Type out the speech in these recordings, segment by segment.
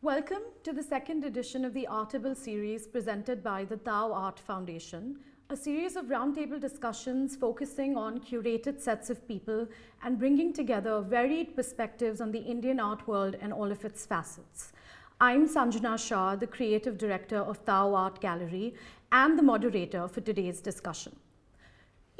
Welcome to the second edition of the Artable series presented by the Tao Art Foundation, a series of roundtable discussions focusing on curated sets of people and bringing together varied perspectives on the Indian art world and all of its facets. I'm Sanjana Shah, the creative director of Tao Art Gallery and the moderator for today's discussion.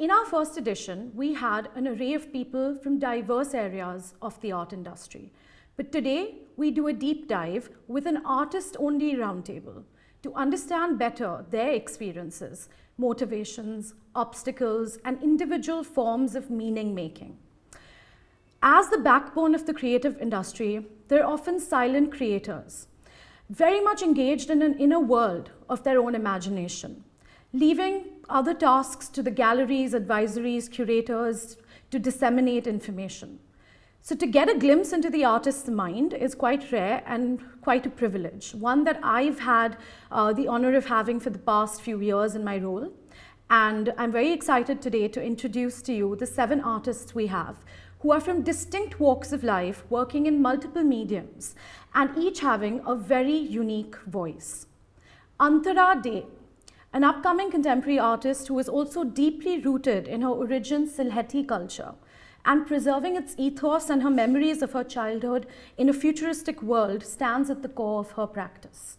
In our first edition, we had an array of people from diverse areas of the art industry. But today, we do a deep dive with an artist-only roundtable to understand better their experiences, motivations, obstacles, and individual forms of meaning-making. As the backbone of the creative industry, they're often silent creators, very much engaged in an inner world of their own imagination, leaving other tasks to the galleries, advisories, curators to disseminate information. So to get a glimpse into the artist's mind is quite rare and quite a privilege, one that I've had the honor of having for the past few years in my role. And I'm very excited today to introduce to you the 7 artists we have, who are from distinct walks of life, working in multiple mediums, and each having a very unique voice. Antara, an upcoming contemporary artist who is also deeply rooted in her origin Sylheti culture, and preserving its ethos and her memories of her childhood in a futuristic world stands at the core of her practice.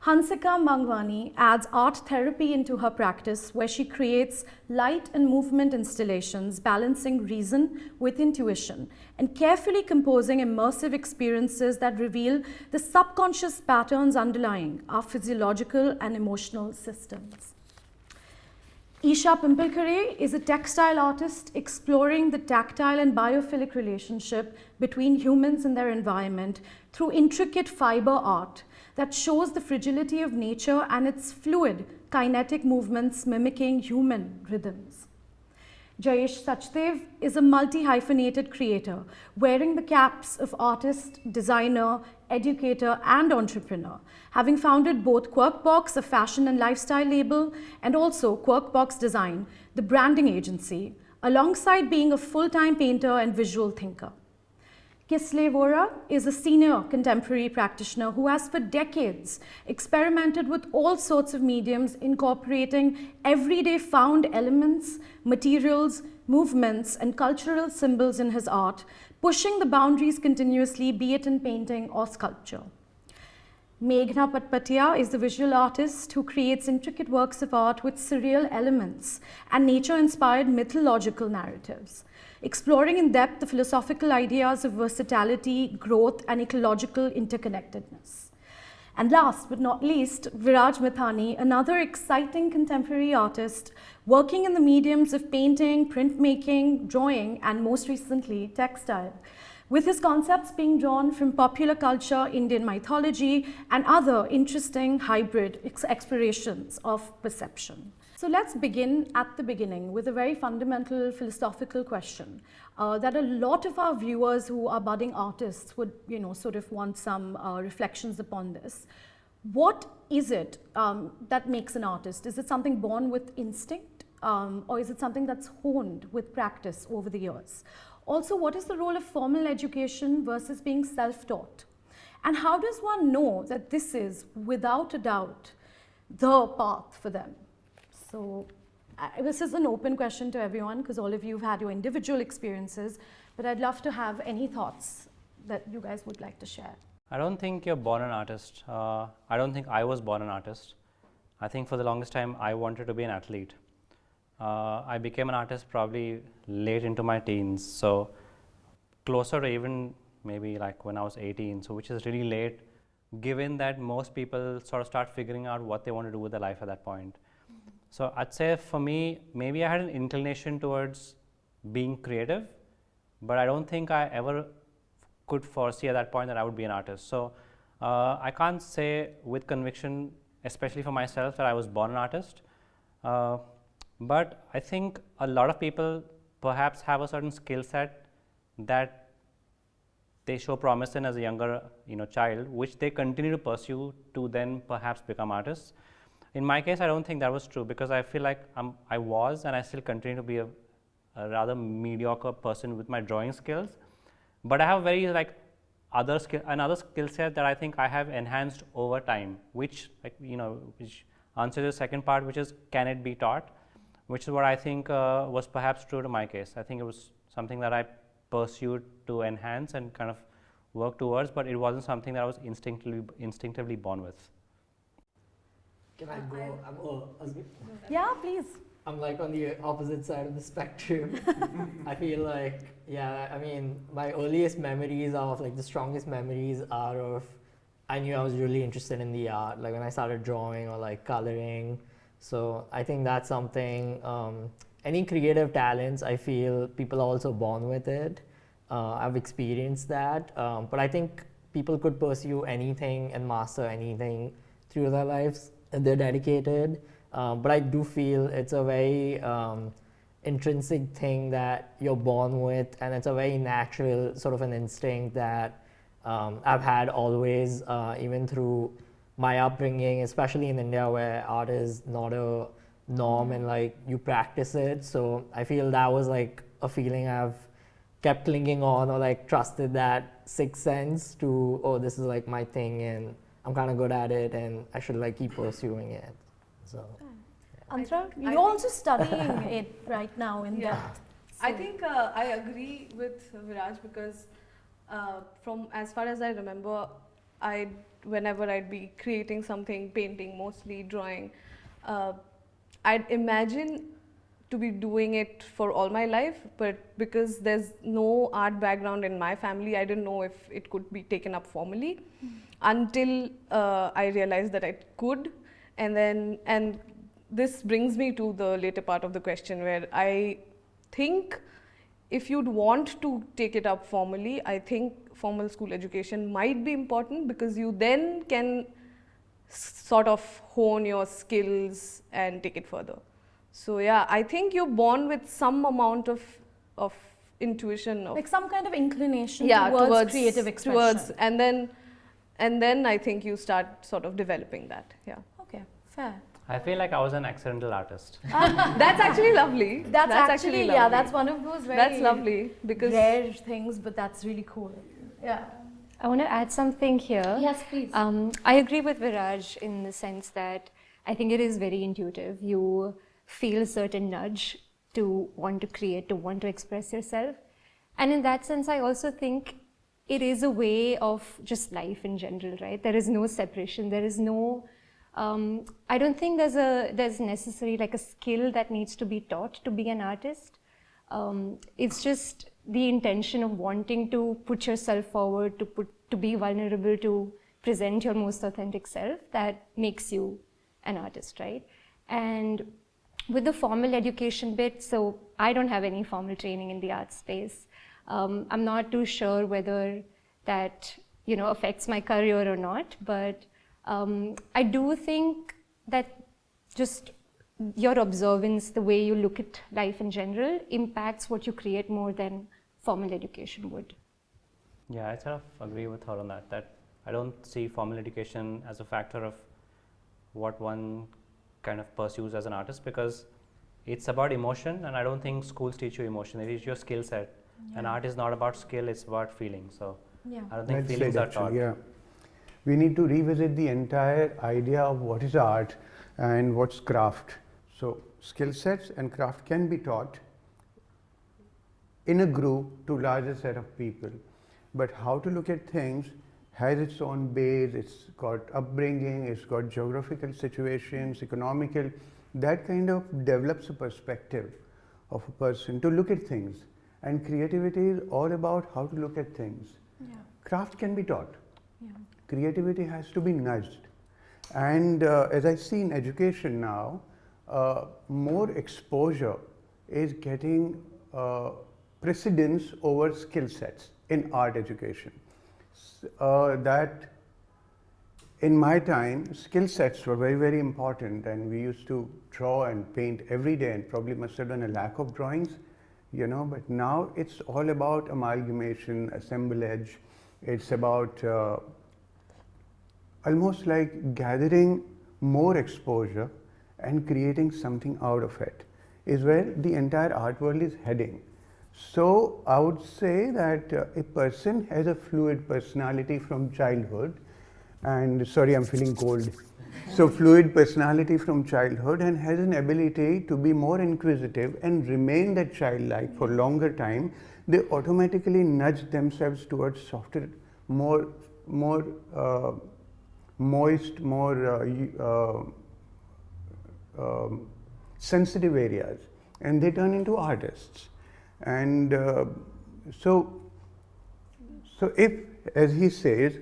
Hansika Mangwani adds art therapy into her practice, where she creates light and movement installations, balancing reason with intuition, and carefully composing immersive experiences that reveal the subconscious patterns underlying our physiological and emotional systems. Isha Pimpalkhare is a textile artist exploring the tactile and biophilic relationship between humans and their environment through intricate fiber art that shows the fragility of nature and its fluid, kinetic movements mimicking human rhythms. Jayesh Sachdev is a multi-hyphenated creator, wearing the caps of artist, designer, educator, and entrepreneur, having founded both Quirkbox, a fashion and lifestyle label, and also Quirkbox Design, the branding agency, alongside being a full-time painter and visual thinker. Kisalay Vora is a senior contemporary practitioner who has for decades experimented with all sorts of mediums, incorporating everyday found elements, materials, movements, and cultural symbols in his art, pushing the boundaries continuously, be it in painting or sculpture. Meghna Patpatia is the visual artist who creates intricate works of art with surreal elements and nature-inspired mythological narratives, exploring in depth the philosophical ideas of versatility, growth, and ecological interconnectedness. And last but not least, Viraj Mithani, another exciting contemporary artist working in the mediums of painting, printmaking, drawing, and most recently, textile, with his concepts being drawn from popular culture, Indian mythology, and other interesting hybrid explorations of perception. So let's begin at the beginning with a very fundamental philosophical question that a lot of our viewers who are budding artists would, sort of want some reflections upon this. What is it that makes an artist? Is it something born with instinct, or is it something that's honed with practice over the years? Also, what is the role of formal education versus being self-taught? And how does one know that this is, without a doubt, the path for them? So this is an open question to everyone because all of you have had your individual experiences, but I'd love to have any thoughts that you guys would like to share. I don't think you're born an artist. I don't think I was born an artist. I think for the longest time I wanted to be an athlete. I became an artist probably late into my teens, so closer to even maybe like when I was 18, so which is really late given that most people sort of start figuring out what they want to do with their life at that point. So I'd say for me, maybe I had an inclination towards being creative, but I don't think I ever could foresee at that point that I would be an artist. So I can't say with conviction, especially for myself, that I was born an artist. But I think a lot of people perhaps have a certain skill set that they show promise in as a younger child, which they continue to pursue to then perhaps become artists. In my case, I don't think that was true because I feel like I was and I still continue to be a rather mediocre person with my drawing skills. But I have a very another skill set that I think I have enhanced over time, which which answers the second part, which is can it be taught, which is what I think was perhaps true to my case. I think it was something that I pursued to enhance and kind of work towards, but it wasn't something that I was instinctively born with. Can I go? Yeah, please. I'm like on the opposite side of the spectrum. I feel like, yeah, I mean, my earliest memories of like the strongest memories are of, I knew I was really interested in the art, like when I started drawing or like coloring. So I think that's something, any creative talents, I feel people are also born with it. I've experienced that, but I think people could pursue anything and master anything through their lives if they're dedicated. But I do feel it's a very intrinsic thing that you're born with, and it's a very natural sort of an instinct that I've had always, even through my upbringing, especially in India where art is not a norm and like you practice it. So I feel that was like a feeling I've kept clinging on, or like trusted that sixth sense to, oh, this is like my thing and I'm kind of good at it and I should like keep pursuing it. So, Antara, you're also studying it right now in depth. I think I agree with Viraj because from as far as I remember, whenever I'd be creating something, painting, mostly drawing, I'd imagine to be doing it for all my life, but because there's no art background in my family, I didn't know if it could be taken up formally until I realized that I could. And this brings me to the later part of the question, where I think if you'd want to take it up formally, I think formal school education might be important, because you then can sort of hone your skills and take it further. So yeah, I think you're born with some amount of intuition, of like some kind of inclination towards creative expression. And then I think you start sort of developing that. Yeah. Okay, fair. I feel like I was an accidental artist. That's actually lovely. That's actually lovely. Yeah, that's one of those very that's lovely because rare things, but that's really cool. Yeah. I want to add something here. Yes, please. I agree with Viraj in the sense that I think it is very intuitive. You feel a certain nudge to want to create, to want to express yourself. And in that sense, I also think it is a way of just life in general, right? There is no separation. There is no, I don't think there's necessarily like a skill that needs to be taught to be an artist. It's just the intention of wanting to put yourself forward, to be vulnerable, to present your most authentic self that makes you an artist, right? And with the formal education bit, so I don't have any formal training in the art space. I'm not too sure whether that affects my career or not, but I do think that just your observance, the way you look at life in general, impacts what you create more than formal education would. Yeah, I sort of agree with her on that, that I don't see formal education as a factor of what one kind of pursues as an artist, because it's about emotion, and I don't think schools teach you emotion. They teach you a skill set. Yeah. And art is not about skill, it's about feeling. So yeah. I don't think feelings are taught. Yeah. We need to revisit the entire idea of what is art and what's craft. So skill sets and craft can be taught in a group to larger set of people. But how to look at things has its own base, it's got upbringing, it's got geographical situations, economical, that kind of develops a perspective of a person to look at things. And creativity is all about how to look at things. Yeah. Craft can be taught. Yeah. Creativity has to be nudged. And as I see in education now, more exposure is getting precedence over skill sets in art education. That in my time, skill sets were very, very important, and we used to draw and paint every day, and probably must have done a lack of drawings, but now it's all about amalgamation, assemblage. It's about almost like gathering more exposure and creating something out of it, is where the entire art world is heading. So I would say that a person has a fluid personality from childhood, and sorry, I'm feeling cold. So fluid personality from childhood and has an ability to be more inquisitive and remain that childlike for longer time. They automatically nudge themselves towards softer, more moist, more sensitive areas, and they turn into artists. And so if, as he says,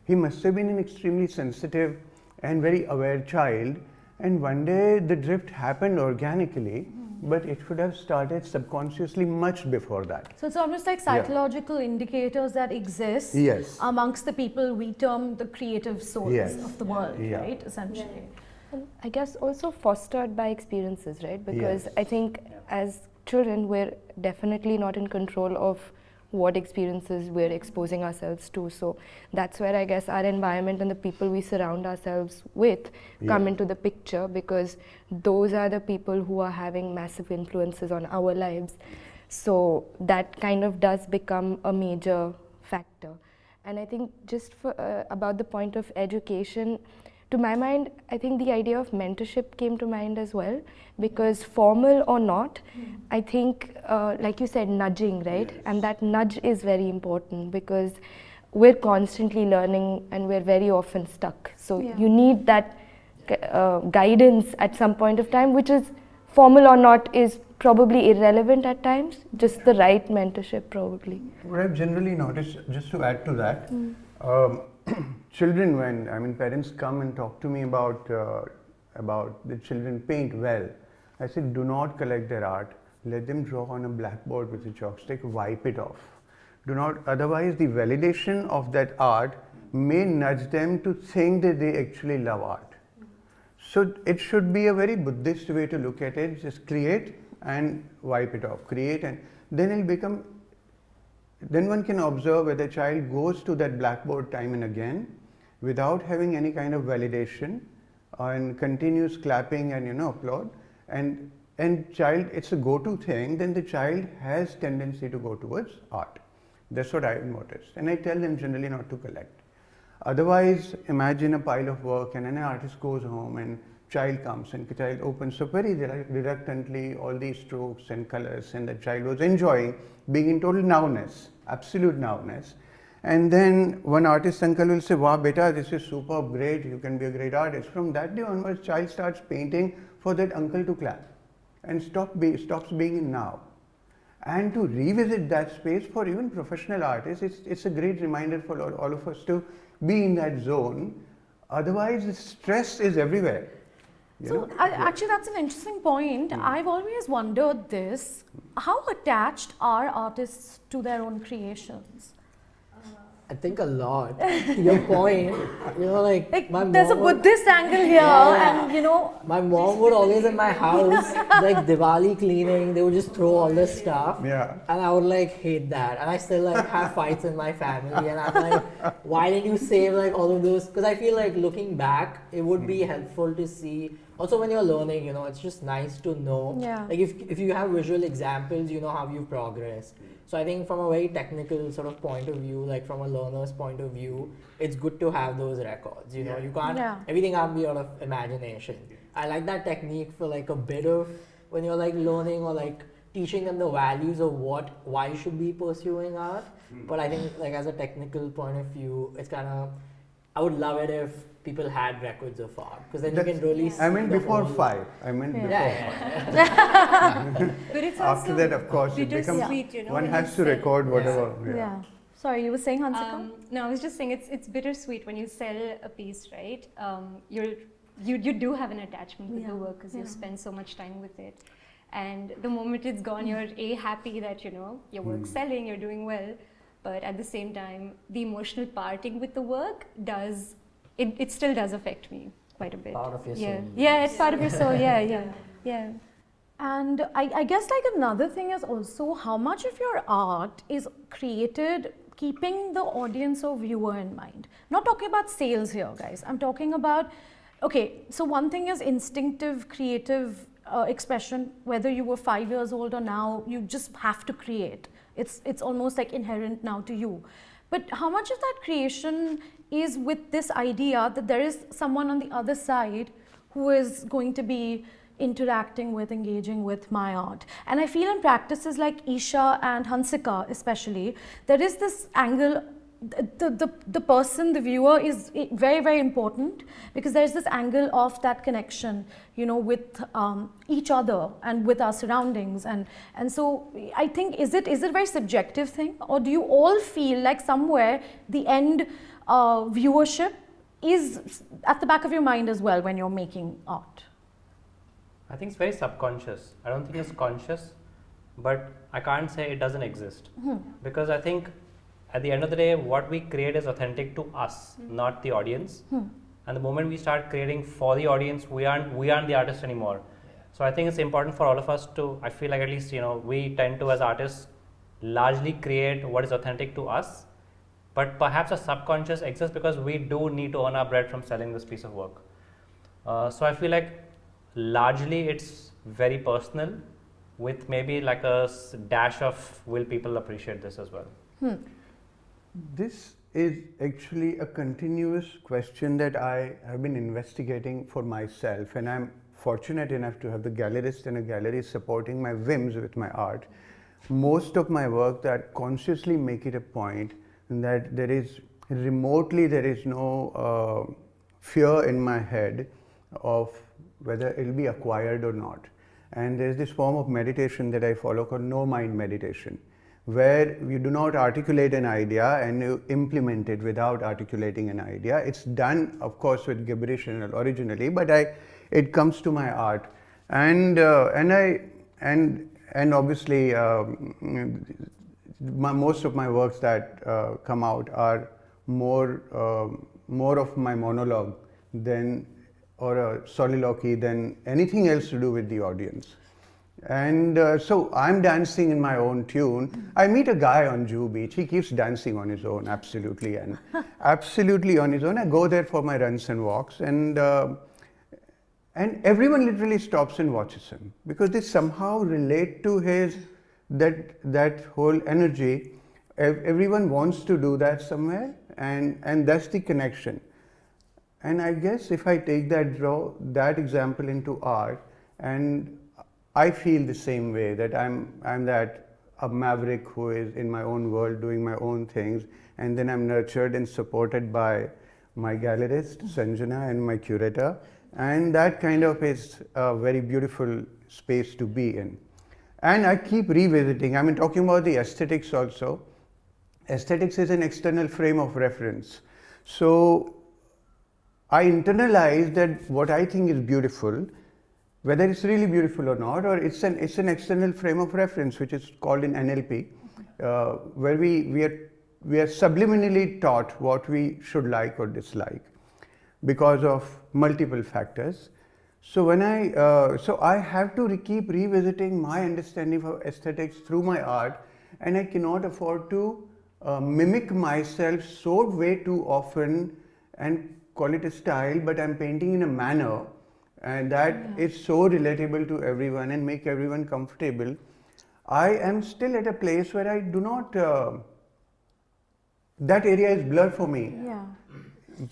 he must have been an extremely sensitive and very aware child, and one day the drift happened organically, but it should have started subconsciously much before that. So it's almost like psychological indicators that exist Yes. amongst the people we term the creative souls Yes. of the world, Yeah. right? Essentially. And I guess also fostered by experiences, right? Because Yes. I think as children, we're definitely not in control of what experiences we're exposing ourselves to. So that's where I guess our environment and the people we surround ourselves with come Yeah. into the picture, because those are the people who are having massive influences on our lives. So that kind of does become a major factor. And I think just for, about the point of education, to my mind, I think the idea of mentorship came to mind as well, because formal or not, I think, like you said, nudging, right? Yes. And that nudge is very important, because we're constantly learning and we're very often stuck. So Yeah. you need that guidance at some point of time, which is formal or not is probably irrelevant at times, just the right mentorship probably. What I've generally noticed, just to add to that, children, when parents come and talk to me about the children paint well, I said, do not collect their art. Let them draw on a blackboard with a chalk stick. Wipe it off. Do not. Otherwise, the validation of that art may nudge them to think that they actually love art. So it should be a very Buddhist way to look at it. Just create and wipe it off. Create, and then it'll become. Then one can observe whether a child goes to that blackboard time and again without having any kind of validation and continues clapping and applaud, and child, it's a go-to thing, then the child has tendency to go towards art. That's what I've noticed, and I tell them generally not to collect. Otherwise, imagine a pile of work and an artist goes home and child comes and the child opens up very reluctantly all these strokes and colors, and the child was enjoying being in total nowness, absolute nowness. And then one artist uncle will say, wow beta, this is superb, great, you can be a great artist. From that day onwards, child starts painting for that uncle to clap and stops being in now. And to revisit that space for even professional artists, it's a great reminder for all of us to be in that zone. Otherwise, the stress is everywhere. So actually that's an interesting point. I've always wondered this. How attached are artists to their own creations? I think a lot. To your point, like my there's a mom would- Buddhist angle here, Yeah. and My mom would always in my house, like Diwali cleaning, they would just throw all this stuff. Yeah. And I would hate that. And I still have fights in my family. And I'm like, why didn't you save all of those? Because I feel like looking back, it would be helpful to see. Also when you're learning, it's just nice to know. Yeah. Like if you have visual examples, you know how you've progressed. So I think from a very technical sort of point of view, like from a learner's point of view, it's good to have those records. You can't, everything can't be out of imagination. I like that technique for a bit of when you're learning or teaching them the values of why you should be pursuing art. But I think as a technical point of view, it's kind of, I would love it if people had records of art, because then you can really see I meant the before whole- 5. I meant before 5. Yeah. But it's After also that, of course, it becomes bittersweet, one when has you to sell- record whatever. yeah. Sorry, you were saying, Hansika? No, I was just saying it's bittersweet when you sell a piece, right? You do have an attachment with the work because you've spent so much time with it, and the moment it's gone, you're happy that your work's selling, you're doing well, but at the same time, the emotional parting with the work does it still does affect me quite a bit. Part of your yeah, soul. yeah, it's part of your soul. Yeah. And I guess another thing is also how much of your art is created keeping the audience or viewer in mind. Not talking about sales here, guys. I'm talking about, okay, so one thing is instinctive creative expression, whether you were 5 years old or now, you just have to create. It's almost like inherent now to you. But how much of that creation is with this idea that there is someone on the other side who is going to be interacting with, engaging with my art? And I feel in practices like Isha and Hansika especially, there is this angle, the person, the viewer is very, very important, because there's this angle of that connection, you know, with each other and with our surroundings. And so I think, is it a very subjective thing, or do you all feel like somewhere the end viewership is at the back of your mind as well when you're making art? I think it's very subconscious. I don't think it's conscious, but I can't say it doesn't exist. Because I think at the end of the day, what we create is authentic to us, not the audience. And the moment we start creating for the audience, we aren't the artist anymore. So I think it's important for all of us to, I feel like at least, you know, we tend to as artists largely create what is authentic to us, but perhaps a subconscious exists because we do need to earn our bread from selling this piece of work. So I feel like largely it's very personal, with maybe like a dash of will people appreciate this as well. This is actually a continuous question that I have been investigating for myself, and I'm fortunate enough to have the gallerist and a gallery supporting my whims with my art. Most of my work that consciously make it a point that there is no fear in my head of whether it will be acquired or not. And there's this form of meditation that I follow called no mind meditation, where you do not articulate an idea and you implement it without articulating an idea. It's done, of course, with gibberish originally, but it comes to my art, and obviously most of my works that come out are more of my monologue than or a soliloquy than anything else to do with the audience. And so I'm dancing in my own tune. I meet a guy on Jew Beach. He keeps dancing on his own, absolutely, and absolutely on his own. I go there for my runs and walks, and everyone literally stops and watches him because they somehow relate to his that whole energy. Everyone wants to do that somewhere, and that's the connection. And I guess if I take that example into art, and I feel the same way, that I'm a maverick who is in my own world doing my own things, and then I'm nurtured and supported by my gallerist Sanjana and my curator, and that kind of is a very beautiful space to be in. And I keep revisiting. I mean, talking about the aesthetics also. Aesthetics is an external frame of reference. So I internalize that what I think is beautiful, whether it's really beautiful or not, or it's an external frame of reference, which is called in NLP, where we are subliminally taught what we should like or dislike because of multiple factors. So when I have to keep revisiting my understanding of aesthetics through my art, and I cannot afford to mimic myself so way too often and call it a style, but I'm painting in a manner and that is so relatable to everyone and make everyone comfortable. I am still at a place where I do not, that area is blurred for me. Yeah.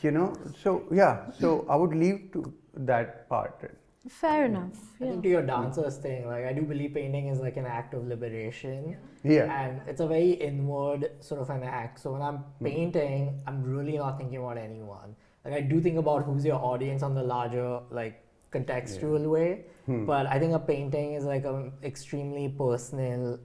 You know, so I would leave to that part. Fair enough. I Yeah. think to your dancers thing, like I do believe painting is like an act of liberation. Yeah. And it's a very inward sort of an act. So when I'm painting, I'm really not thinking about anyone. Like I do think about who's your audience on the larger like contextual way. But I think a painting is like an extremely personal,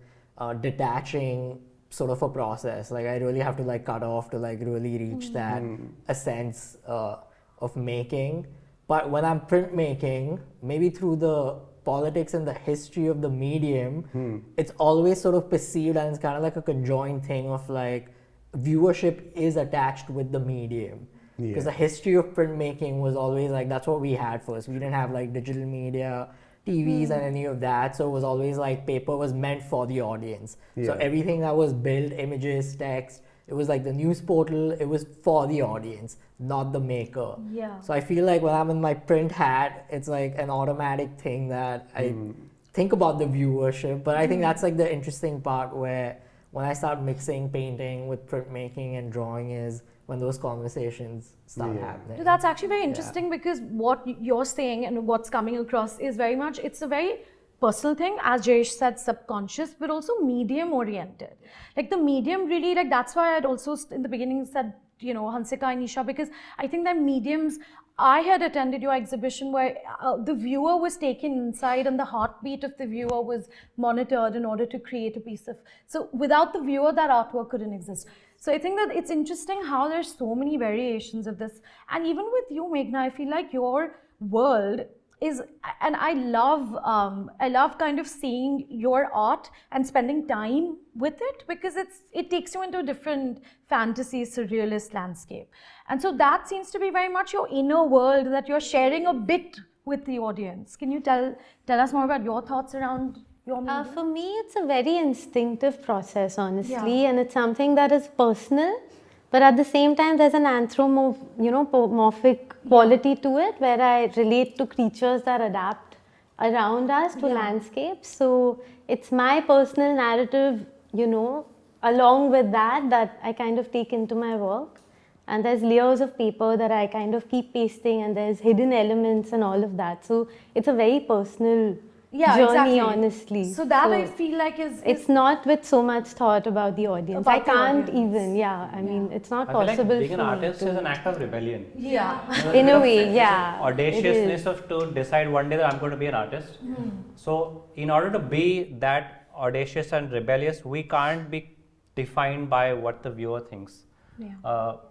detaching sort of a process. Like I really have to like cut off to like really reach that a sense of making. But when I'm printmaking, maybe through the politics and the history of the medium, it's always sort of perceived as kind of like a conjoined thing of like viewership is attached with the medium. Because the history of printmaking was always like, that's what we had first. We didn't have like digital media, TVs and any of that. So it was always like paper was meant for the audience. So everything that was built, images, text, It was like the news portal, it was for the audience, not the maker. Yeah. So I feel like when I'm in my print hat, it's like an automatic thing that I think about the viewership. But I think that's like the interesting part where when I start mixing painting with printmaking and drawing is when those conversations start happening. So that's actually very interesting because what you're saying and what's coming across is very much, it's a very personal thing, as Jayesh said, subconscious, but also medium oriented. Like the medium really, like that's why I'd also in the beginning said, you know, Hansika and Isha, because I think that mediums, I had attended your exhibition where the viewer was taken inside and the heartbeat of the viewer was monitored in order to create a piece of, so without the viewer, that artwork couldn't exist. So I think that it's interesting how there's so many variations of this. And even with you, Meghna, I feel like your world is, and I love kind of seeing your art and spending time with it, because it takes you into a different fantasy, surrealist landscape. And so that seems to be very much your inner world that you're sharing a bit with the audience. Can you tell us more about your thoughts around your medium? For me, it's a very instinctive process, honestly, and it's something that is personal, but at the same time, there's an anthropomorphic quality to it, where I relate to creatures that adapt around us, to landscapes. So it's my personal narrative, you know, along with that I kind of take into my work. And there's layers of paper that I kind of keep pasting, and there's hidden elements and all of that. So it's a very personal journey, honestly. So that I feel like is it's not with so much thought about the audience. I can't even, I mean, it's not possible. Like being an artist is an act of rebellion. Yeah. In a way, yeah. Audaciousness of to decide one day that I'm going to be an artist. So in order to be that audacious and rebellious, we can't be defined by what the viewer thinks.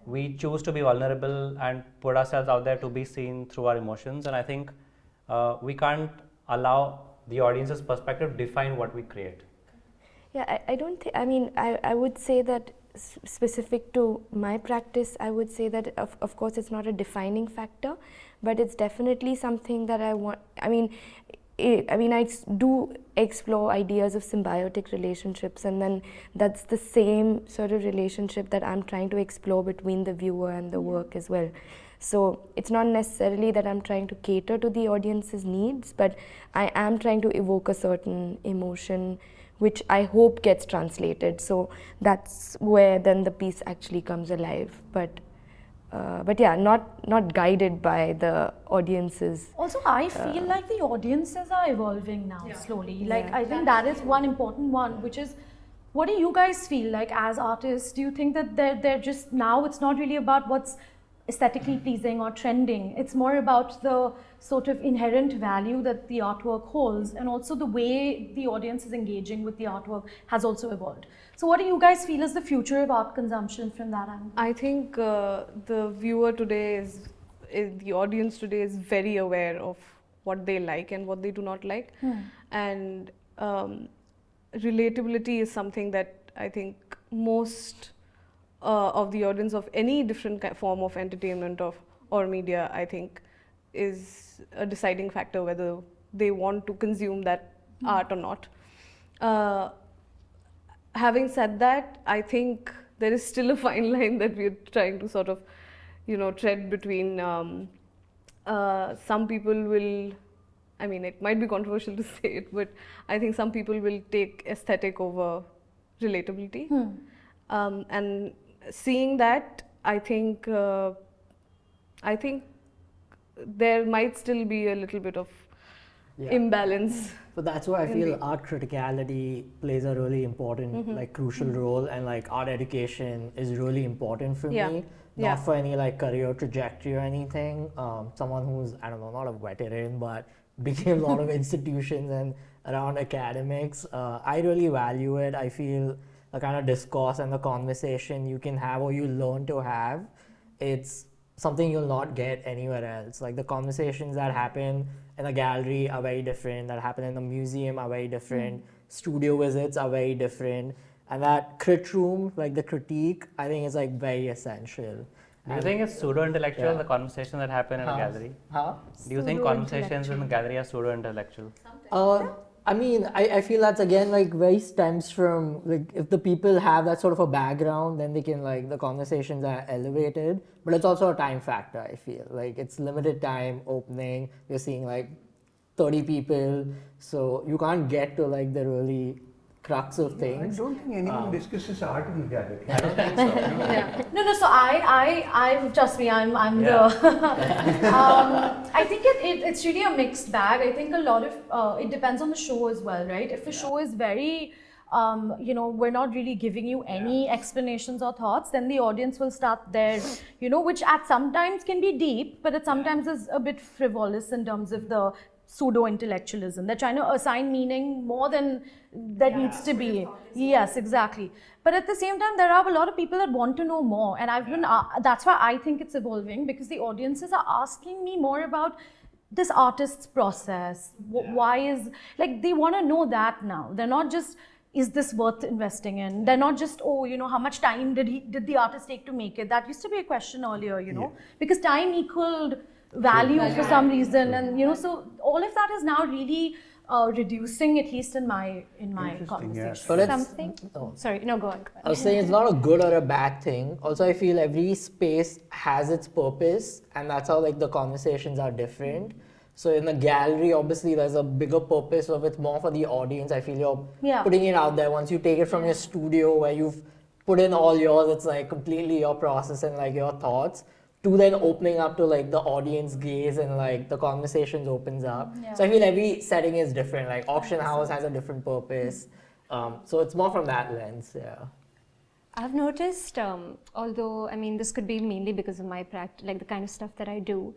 We choose to be vulnerable and put ourselves out there to be seen through our emotions, and I think we can't allow the audience's perspective define what we create. Yeah, I don't think, I mean, I would say that specific to my practice, I would say that of course it's not a defining factor, but it's definitely something that I want, I do explore ideas of symbiotic relationships, and then that's the same sort of relationship that I'm trying to explore between the viewer and the work as well. So it's not necessarily that I'm trying to cater to the audience's needs, but I am trying to evoke a certain emotion which I hope gets translated. So that's where then the piece actually comes alive. But yeah, not guided by the audiences. Also, I feel like the audiences are evolving now slowly. Like, I think that is one important one, which is, what do you guys feel like as artists? Do you think that they're just, now it's not really about what's aesthetically pleasing or trending, it's more about the sort of inherent value that the artwork holds, and also the way the audience is engaging with the artwork has also evolved. So what do you guys feel is the future of art consumption from that angle? I think the viewer today is the audience today is very aware of what they like and what they do not like, and relatability is something that I think most of the audience of any different form of entertainment or media, I think, is a deciding factor whether they want to consume that art or not. Having said that, I think there is still a fine line that we're trying to sort of, tread between. Some people will, I mean, it might be controversial to say it, but I think some people will take aesthetic over relatability. And seeing that, I think there might still be a little bit of imbalance. But that's why I feel art criticality plays a really important, like, crucial role, and like art education is really important for me. Not for any like career trajectory or anything. Someone who's, I don't know, not a veteran, but became a lot of institutions and around academics. I really value it. I feel the kind of discourse and the conversation you can have or you learn to have, it's something you'll not get anywhere else. Like, the conversations that happen in a gallery are very different, that happen in a museum are very different, studio visits are very different, and that crit room, like the critique, I think is like very essential. Do you think it's pseudo-intellectual, the conversations that happen in a gallery? Do you think conversations in the gallery are pseudo-intellectual? I mean, I feel that's again like very stems from like if the people have that sort of a background, then they can like the conversations are elevated. But it's also a time factor. I feel like it's limited time opening. You're seeing like 30 people, so you can't get to like the really crux of I things. don't think anyone discusses art in the gathering. I don't think so. Yeah. No. So I trust me. I'm the. I think it's really a mixed bag. I think a lot of it depends on the show as well, right? If the show is very, we're not really giving you any explanations or thoughts, then the audience will start there, which at sometimes can be deep, but it sometimes is a bit frivolous in terms of the pseudo-intellectualism. They're trying to assign meaning more than that needs to be. Yes, exactly. But at the same time, there are a lot of people that want to know more. And I've been, that's why I think it's evolving, because the audiences are asking me more about this artist's process. Why is, like, they want to know that now. They're not just, is this worth investing in? They're not just, how much time did the artist take to make it? That used to be a question earlier, because time equaled value for some reason, and so all of that is now really reducing, at least in my conversation. But it's, Something. Sorry, no, go on. I was saying it's not a good or a bad thing. Also, I feel every space has its purpose, and that's how like the conversations are different. So in the gallery, obviously, there's a bigger purpose of it's more for the audience. I feel you're putting it out there. Once you take it from your studio where you've put in all yours, it's like completely your process and like your thoughts, to then opening up to like the audience gaze and like the conversations opens up. So I feel every setting is different. Like auction house has a different purpose. So it's more from that lens, I've noticed, although, I mean, this could be mainly because of my practice, like the kind of stuff that I do.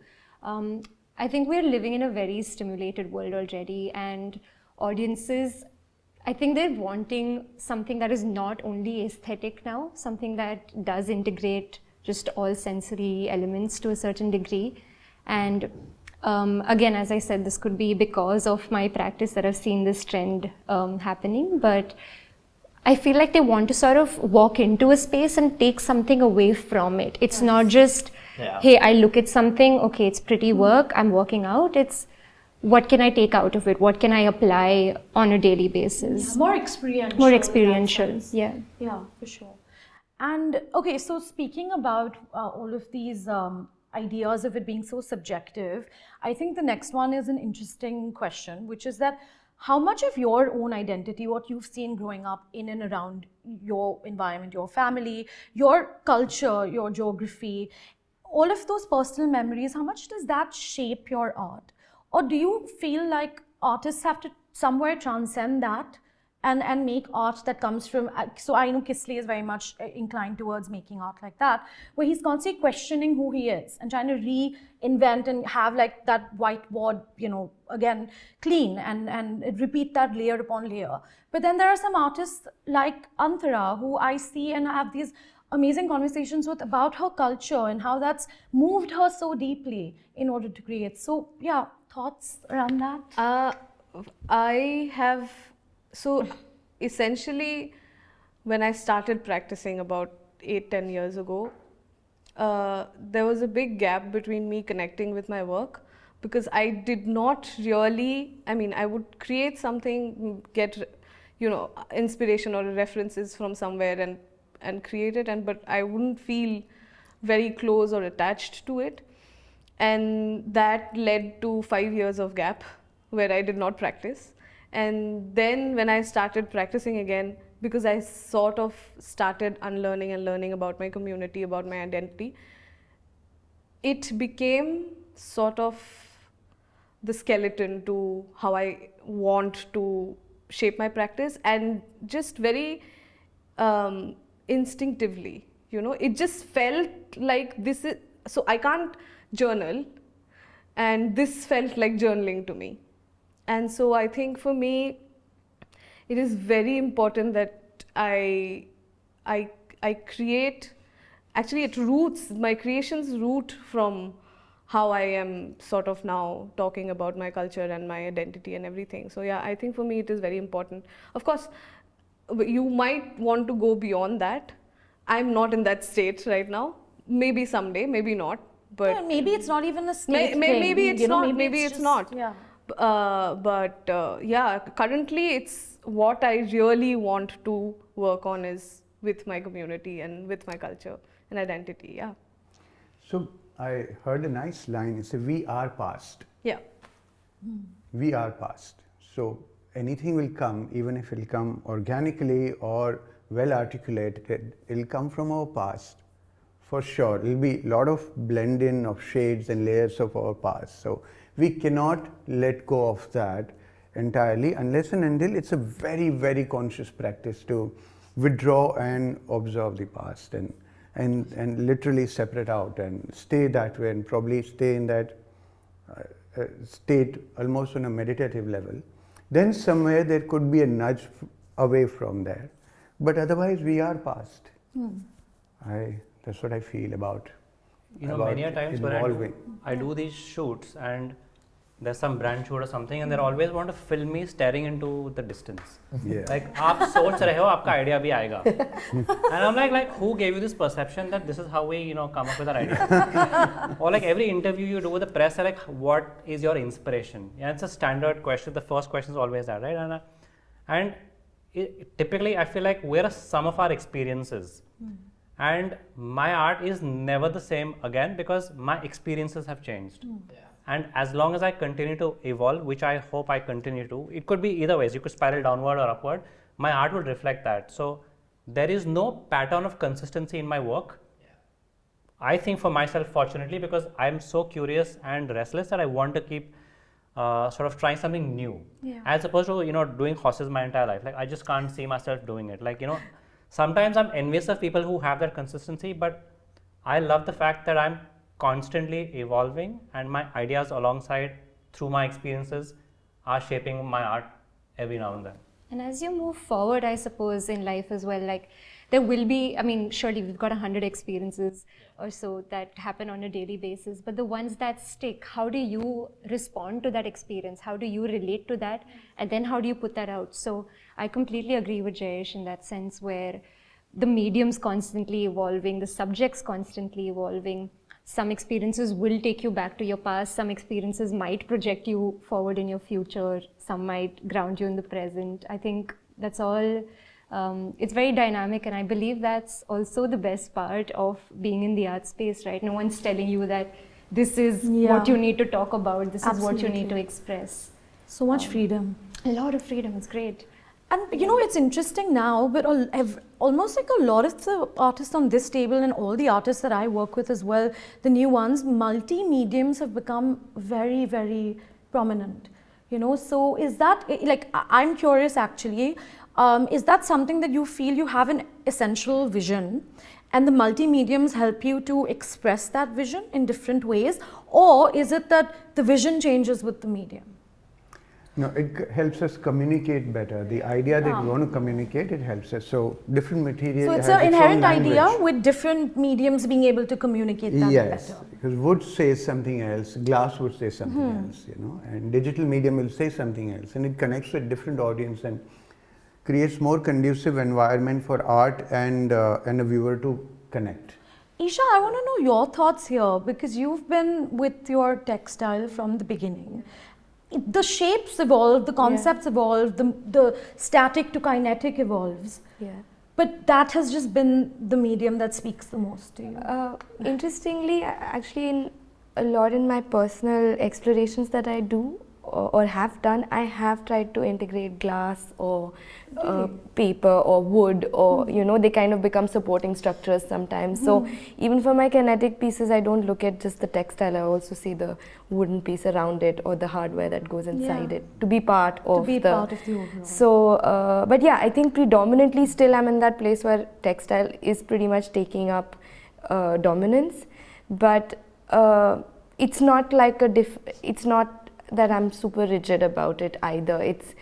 I think we're living in a very stimulated world already, and audiences, I think they're wanting something that is not only aesthetic now, something that does integrate just all sensory elements to a certain degree. And again, as I said, this could be because of my practice that I've seen this trend happening, but I feel like they want to sort of walk into a space and take something away from it. It's not just, hey, I look at something, okay, it's pretty work, I'm walking out. It's what can I take out of it? What can I apply on a daily basis? More experiential. More experiential, yeah. Yeah, for sure. And okay, so speaking about all of these ideas of it being so subjective, I think the next one is an interesting question, which is that how much of your own identity, what you've seen growing up in and around your environment, your family, your culture, your geography, all of those personal memories, how much does that shape your art? Or do you feel like artists have to somewhere transcend that and make art that comes from, so I know Kisalay is very much inclined towards making art like that, where he's constantly questioning who he is and trying to reinvent and have like that whiteboard, again, clean and repeat that layer upon layer. But then there are some artists like Antara who I see and have these amazing conversations with about her culture and how that's moved her so deeply in order to create. So yeah, thoughts around that? So essentially, when I started practicing about 8-10 years ago, there was a big gap between me connecting with my work, because I did not really, I would create something, get inspiration or references from somewhere and create it, but I wouldn't feel very close or attached to it. And that led to 5 years of gap where I did not practice. And then when I started practicing again, because I sort of started unlearning and learning about my community, about my identity, it became sort of the skeleton to how I want to shape my practice, and just very instinctively, it just felt like this is, so I can't journal, and this felt like journaling to me. And so I think for me, it is very important that I create, actually it roots, my creations root from how I am sort of now talking about my culture and my identity and everything. So yeah, I think for me it is very important. Of course, you might want to go beyond that. I'm not in that state right now. Maybe someday, maybe not. But maybe it's not even a state maybe it's not. Maybe it's just, not. Yeah. Yeah, currently it's what I really want to work on is with my community and with my culture and identity. Yeah. So I heard a nice line. It's a "we are past." Yeah. We are past. So anything will come, even if it will come organically or well articulated, it will come from our past. For sure, it will be a lot of blend in of shades and layers of our past. So we cannot let go of that entirely unless and until it's a very, very conscious practice to withdraw and observe the past and literally separate out and stay that way and probably stay in that state almost on a meditative level. Then somewhere there could be a nudge away from there. But otherwise we are past. That's what I feel about. Many a times when I do these shoots and there's some brand shoot or something and they always want to film me staring into the distance. Yeah. Like, aap soch rahe ho, aapka idea bhi aayega. And I'm like, who gave you this perception that this is how we, come up with our idea? Or like every interview you do with the press, they're like, what is your inspiration? Yeah, it's a standard question. The first question is always that, right? And typically, I feel like we're a sum of our experiences. And my art is never the same again because my experiences have changed. And as long as I continue to evolve, which I hope I continue to, it could be either ways. You could spiral downward or upward. My art will reflect that. So there is no pattern of consistency in my work. I think for myself, fortunately, because I'm so curious and restless that I want to keep sort of trying something new. As opposed to, doing horses my entire life. Like, I just can't see myself doing it. Like, sometimes I'm envious of people who have that consistency, but I love the fact that I'm constantly evolving and my ideas alongside through my experiences are shaping my art every now and then. And as you move forward, I suppose, in life as well, like there will be, surely we've got 100 experiences or so that happen on a daily basis, but the ones that stick, how do you respond to that experience? How do you relate to that? And then how do you put that out? So I completely agree with Jayesh in that sense where the medium's constantly evolving, the subject's constantly evolving. Some experiences will take you back to your past, some experiences might project you forward in your future, some might ground you in the present. I think that's all, it's very dynamic, and I believe that's also the best part of being in the art space, right? No one's telling you that this is what you need to talk about, this is what you need to express. So much freedom. A lot of freedom, it's great. And it's interesting now, but almost like a lot of the artists on this table and all the artists that I work with as well, the new ones, multi-mediums have become very, very prominent. So is that, like, I'm curious actually, is that something that you feel you have an essential vision and the multi-mediums help you to express that vision in different ways? Or is it that the vision changes with the medium? No, it helps us communicate better. The idea that we want to communicate, it helps us. So different material. So it's an inherent idea with different mediums being able to communicate that better. Because wood says something else, glass would say something else, and digital medium will say something else, and it connects with different audience and creates more conducive environment for art and a viewer to connect. Isha, I want to know your thoughts here because you've been with your textile from the beginning. The shapes evolve, the concepts evolve, the static to kinetic evolves. But that has just been the medium that speaks the most to you. Interestingly, actually, a lot in my personal explorations that I do or have done, I have tried to integrate glass or paper or wood or, they kind of become supporting structures sometimes. So even for my kinetic pieces, I don't look at just the textile, I also see the wooden piece around it or the hardware that goes inside it to be part of the overall. So, but yeah, I think predominantly still I'm in that place where textile is pretty much taking up dominance, but it's not like it's not that I'm super rigid about it either. It's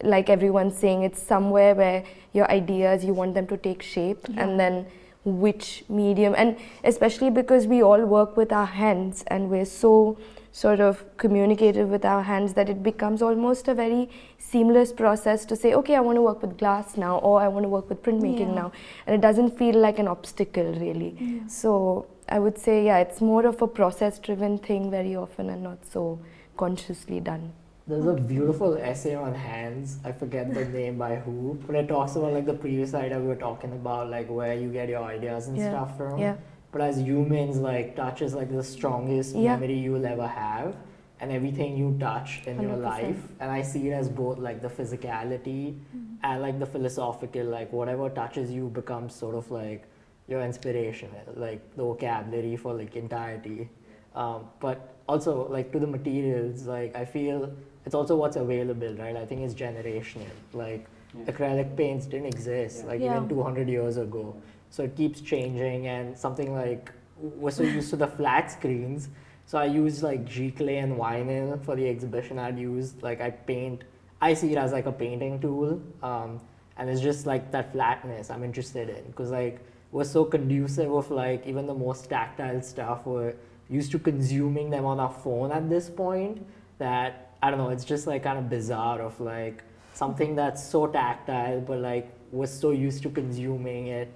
like everyone's saying, it's somewhere where your ideas, you want them to take shape and then which medium, and especially because we all work with our hands and we're so sort of communicative with our hands that it becomes almost a very seamless process to say, okay, I want to work with glass now, or I want to work with printmaking now, and it doesn't feel like an obstacle really. So I would say, it's more of a process driven thing very often and not so consciously done. There's a beautiful essay on hands. I forget the name by who, but it talks about like the previous idea we were talking about, like where you get your ideas and stuff from. Yeah. But as humans, like touch is like the strongest memory you will ever have, and everything you touch in your 100%. life. And I see it as both like the physicality and like the philosophical. Like whatever touches you becomes sort of like your inspiration, like the vocabulary for like entirety. But also like to the materials, like I feel it's also what's available, right? I think it's generational. Like acrylic paints didn't exist like even 200 years ago. So it keeps changing, and something like we're so used to the flat screens. So I use like G-clay and vinyl for the exhibition I'd used. Like I see it as like a painting tool. And it's just like that flatness I'm interested in, because like we're so conducive of like even the most tactile stuff. We're used to consuming them on our phone at this point that, I don't know, it's just like kind of bizarre of like something that's so tactile, but like we're so used to consuming it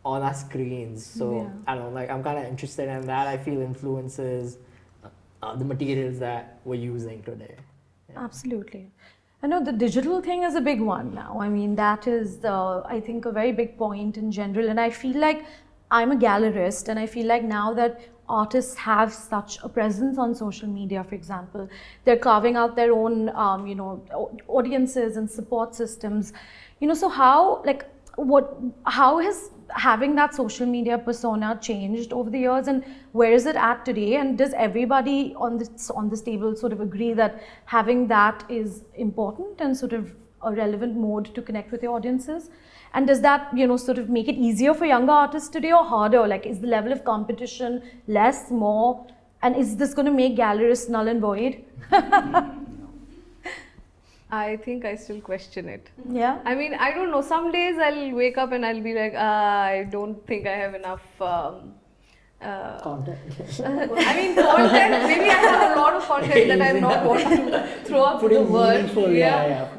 on our screens. So I don't know, like I'm kind of interested in that. I feel influences the materials that we're using today. Absolutely. I know the digital thing is a big one now. I mean, that is, I think, a very big point in general. And I feel like I'm a gallerist, and I feel like now that artists have such a presence on social media, for example, they're carving out their own, audiences and support systems. So how has having that social media persona changed over the years, and where is it at today? And does everybody on this table sort of agree that having that is important and sort of a relevant mode to connect with your audiences? And does that, sort of make it easier for younger artists today or harder? Like, is the level of competition less, more? And is this going to make gallerists null and void? I think I still question it. Yeah. I mean, I don't know. Some days I'll wake up and I'll be like, I don't think I have enough Content. I mean, content. Maybe I have a lot of content that I not want to throw up to the world.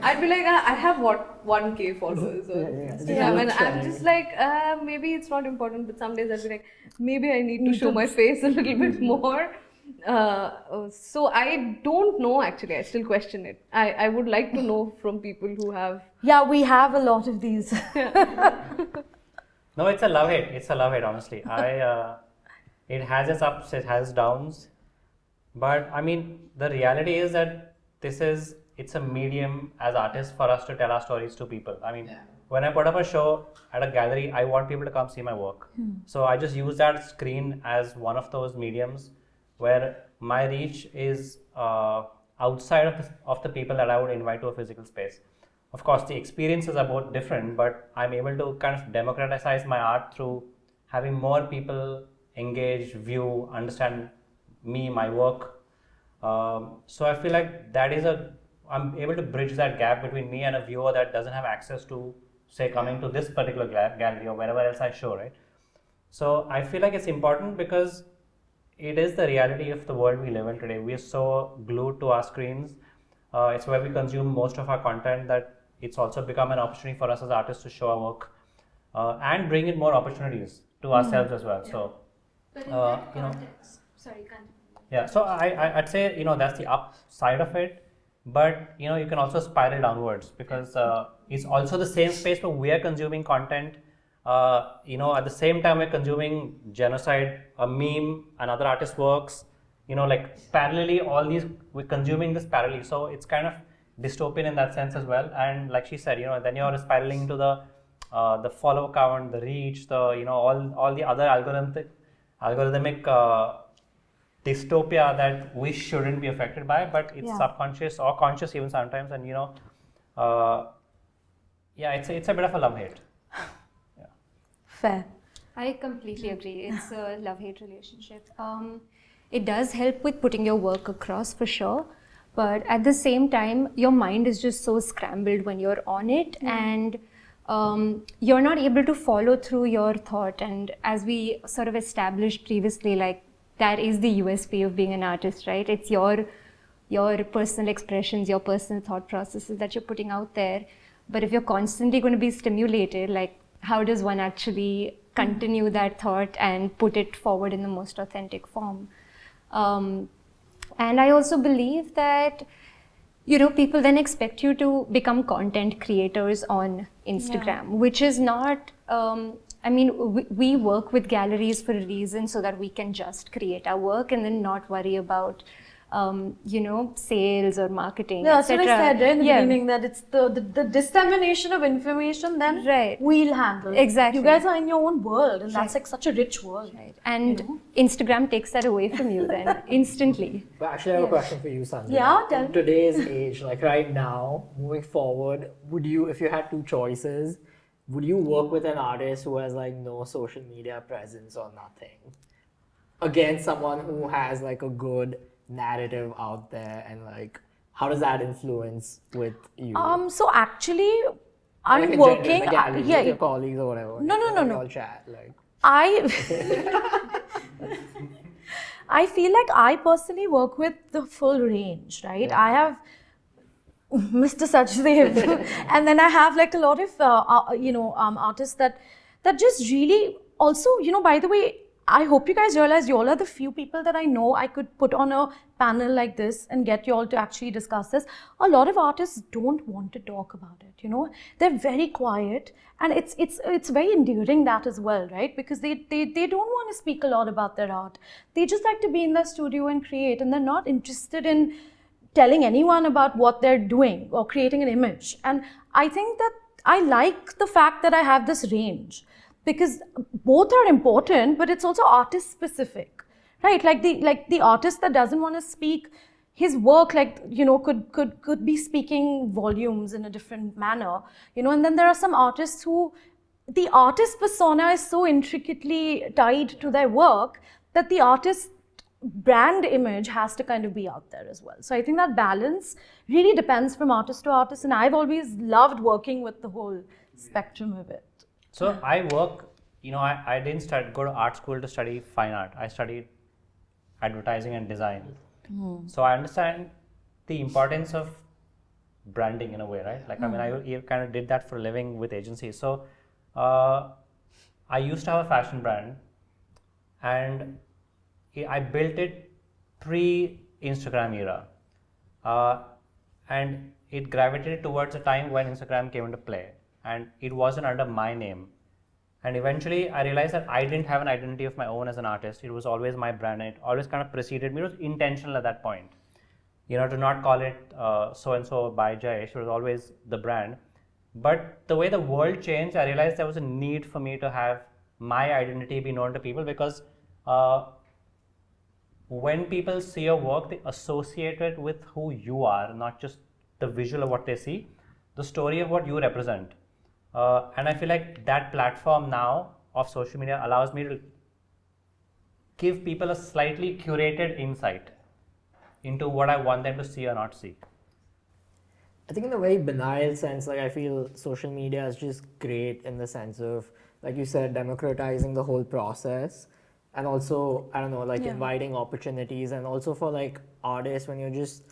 I'd be like, I have 1K followers on Instagram, and I'm just like, maybe it's not important. But some days I'd be like, maybe I need to show my face a little bit more. So I don't know, actually. I still question it. I would like to know from people who have. Yeah, we have a lot of these. No, it's a love-hate. It's a love-hate, honestly. It has its ups, it has downs. But I mean, the reality is that it's a medium as artists for us to tell our stories to people. I mean, when I put up a show at a gallery, I want people to come see my work. So I just use that screen as one of those mediums where my reach is outside of the people that I would invite to a physical space. Of course, the experiences are both different, but I'm able to kind of democratize my art through having more people engage, view, understand me, my work. So I feel like I'm able to bridge that gap between me and a viewer that doesn't have access to, say, coming to this particular gallery or wherever else I show, right? So I feel like it's important because it is the reality of the world we live in today. We are so glued to our screens. It's where we consume most of our content that it's also become an opportunity for us as artists to show our work and bring in more opportunities to ourselves as well. So, but in that context, yeah, so I'd say, that's the upside of it, but, you can also spiral downwards because it's also the same space where we are consuming content. At the same time we're consuming genocide, a meme, another artist's works, like parallelly, we're consuming this parallelly. So it's kind of dystopian in that sense as well. And like she said, then you're spiraling into the follow count, the reach, all the other algorithmic dystopia that we shouldn't be affected by, but it's subconscious or conscious even sometimes. And it's a bit of a love-hate. Fair. I completely agree. It's a love-hate relationship. It does help with putting your work across for sure, but at the same time, your mind is just so scrambled when you're on it, and you're not able to follow through your thought. And as we sort of established previously, like that is the USP of being an artist, right? It's your personal expressions, your personal thought processes that you're putting out there. But if you're constantly going to be stimulated, like how does one actually continue that thought and put it forward in the most authentic form? And I also believe that people then expect you to become content creators on Instagram, which is not, we work with galleries for a reason so that we can just create our work and then not worry about, sales or marketing, Yeah, that's what I etc. said right in the beginning, that it's the dissemination of information then we'll handle. Exactly. You guys are in your own world, and that's like such a rich world. Right. And Instagram takes that away from you then instantly. But actually, I have a question for you, Sanjana. Yeah, tell In me. today's age, like right now, moving forward, would you, if you had two choices, would you work with an artist who has like no social media presence or nothing, against someone who has like a good narrative out there, and like how does that influence with you? So actually, I'm like in working. general, in a gallery with your colleagues or whatever. No. We all chat like. I feel like I personally work with the full range, right? Yeah. I have Mr. Sachdev, and then I have like a lot of artists that just really also, by the way, I hope you guys realize you all are the few people that I know I could put on a panel like this and get you all to actually discuss this. A lot of artists don't want to talk about it, They're very quiet, and it's very endearing that as well, right? Because they don't want to speak a lot about their art. They just like to be in their studio and create, and they're not interested in telling anyone about what they're doing or creating an image. And I think that I like the fact that I have this range, because both are important, but it's also artist specific, right? Like the artist that doesn't want to speak, his work could be speaking volumes in a different manner, and then there are some artists who the artist persona is so intricately tied to their work that the artist brand image has to kind of be out there as well. So I think that balance really depends from artist to artist, and I've always loved working with the whole spectrum of it. So I work, I didn't go to art school to study fine art. I studied advertising and design. So I understand the importance of branding in a way, right? Like, I kind of did that for a living with agencies. So I used to have a fashion brand, and I built it pre-Instagram era. And it gravitated towards a time when Instagram came into play, and it wasn't under my name. And eventually I realized that I didn't have an identity of my own as an artist. It was always my brand, and it always kind of preceded me. It was intentional at that point, to not call it so-and-so by Jayesh. It was always the brand. But the way the world changed, I realized there was a need for me to have my identity be known to people, because when people see your work, they associate it with who you are, not just the visual of what they see, the story of what you represent. And I feel like that platform now of social media allows me to give people a slightly curated insight into what I want them to see or not see. I think in a very banal sense, like I feel social media is just great in the sense of, like you said, democratizing the whole process. And also, I don't know, like inviting opportunities, and also for like artists, when you're just,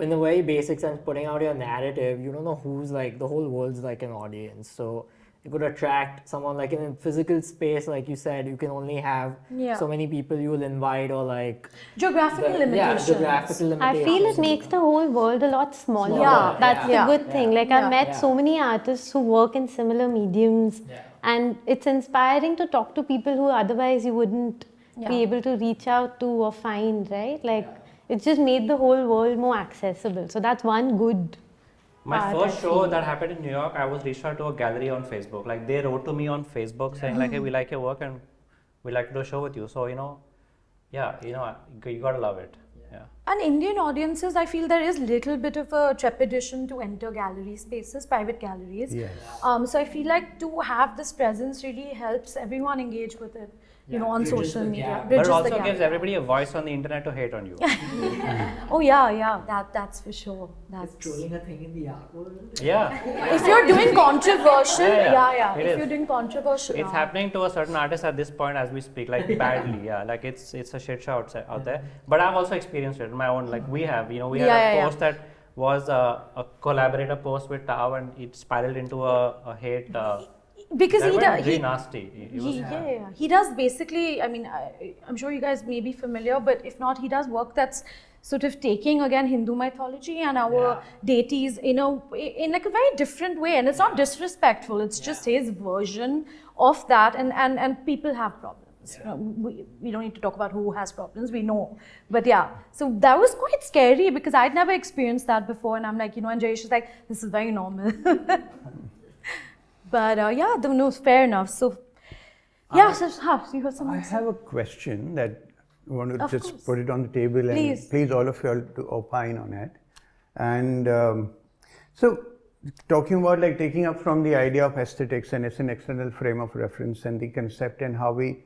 in a very basic sense, putting out your narrative, you don't know who's like, the whole world's like an audience. So you could attract someone, like in a physical space, like you said, you can only have so many people you will invite, or like Geographical limitations. Geographical limitations. I feel it makes the whole world a lot smaller. Yeah. That's the good thing. Like I've met Yeah. so many artists who work in similar mediums, and it's inspiring to talk to people who otherwise you wouldn't be able to reach out to or find, right? Like it's just made the whole world more accessible. So that's one good My part, first I show feel. that happened in New York, I was reached out to a gallery on Facebook. Like, they wrote to me on Facebook saying like, hey, we like your work and we'd like to do a show with you. So, you gotta love it. Yeah. And Indian audiences, I feel there is little bit of a trepidation to enter gallery spaces, private galleries. Yes. So I feel like to have this presence really helps everyone engage with it, on bridges social the media. gap. But Bridges it also the gap. gives everybody a voice on the internet to hate on you. Oh yeah, that's for sure. That's Trolling a thing in the art world. Yeah. if you're doing controversial, It if is. you're doing controversial, It's happening to a certain artist at this point as we speak, like badly. Yeah, like it's a shit show out there. But I've also experienced it on my own. Like we have, we had a post that was a collaborator post with Tao, and it spiraled into a hate because That he went does. really nasty. It was- Yeah. He does basically, I mean, I'm sure you guys may be familiar, but if not, he does work that's sort of taking again Hindu mythology and our deities in like a very different way. And it's not disrespectful, it's just his version of that, and people have problems. We don't need to talk about who has problems, we know. But yeah, so that was quite scary because I'd never experienced that before, and I'm like, and Jayesh is like, this is very normal. But yeah, no, fair enough. So yeah, so you got something I to say? have a question that I want to Of just course. put it on the table Please. and please all of you all to opine on it. And so talking about like taking up from the idea of aesthetics, and it's an external frame of reference, and the concept and how we,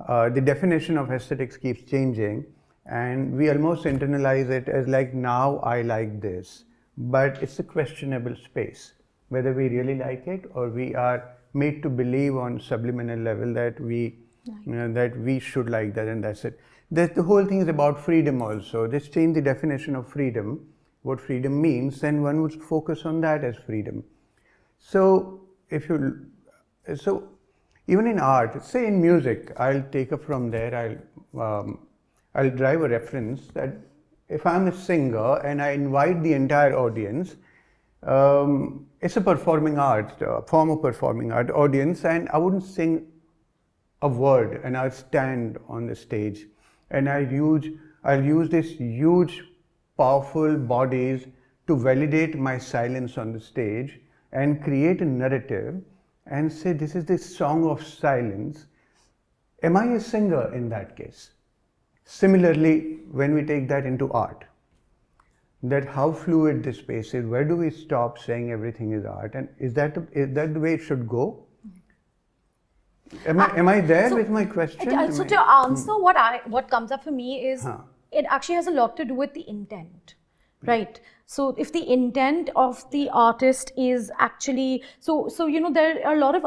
the definition of aesthetics keeps changing, and we almost internalize it as like, now I like this, but it's a questionable space, whether we really like it or we are made to believe on subliminal level that we that we should like that, and that's it. The whole thing is about freedom also. Just change the definition of freedom, what freedom means, then one would focus on that as freedom. So even in art, say in music, I'll take up from there, I'll drive a reference that if I'm a singer and I invite the entire audience, it's a performing art, a form of performing art audience, and I wouldn't sing a word, and I'll stand on the stage and I'll use this huge powerful bodies to validate my silence on the stage and create a narrative and say, this is the song of silence. Am I a singer in that case? Similarly, when we take that into art, that how fluid this space is, where do we stop saying everything is art, and is that the way it should go? Am I there with my question? So to answer what comes up for me is it actually has a lot to do with the intent, right? So if the intent of the artist is actually so there are a lot of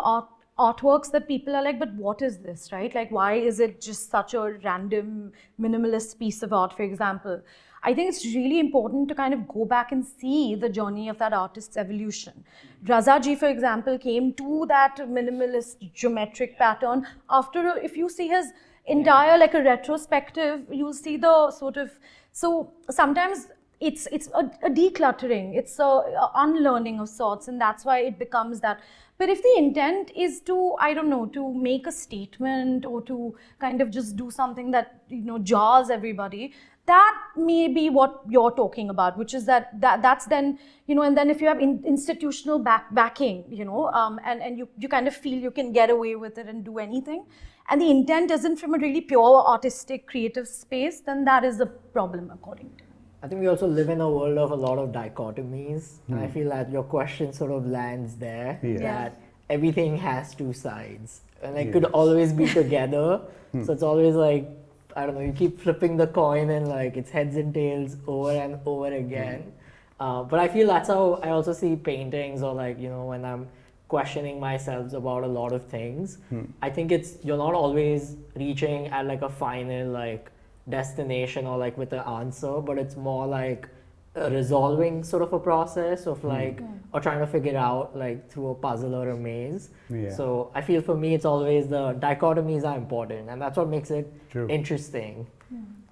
artworks that people are like, but what is this, right? Like, why is it just such a random minimalist piece of art, for example? I think it's really important to kind of go back and see the journey of that artist's evolution. Razaji, for example, came to that minimalist geometric pattern after, if you see his entire like a retrospective, you'll see the sort of, so sometimes it's a decluttering, it's a unlearning of sorts, and that's why it becomes that. But if the intent is to, I don't know, to make a statement or to kind of just do something that, jars everybody, that may be what you're talking about, which is that's then, and then if you have institutional backing, and you kind of feel you can get away with it and do anything, and the intent isn't from a really pure artistic creative space, then that is a problem according to me. I think we also live in a world of a lot of dichotomies, and I feel that your question sort of lands there, that everything has two sides, and it could always be together. So it's always like, I don't know, you keep flipping the coin and like it's heads and tails over and over again. But I feel that's how I also see paintings, or like, when I'm questioning myself about a lot of things, I think you're not always reaching at like a final like destination or like with an answer, but it's more like a resolving sort of a process of like, or trying to figure out like through a puzzle or a maze. So I feel for me it's always the dichotomies are important, and that's what makes it interesting.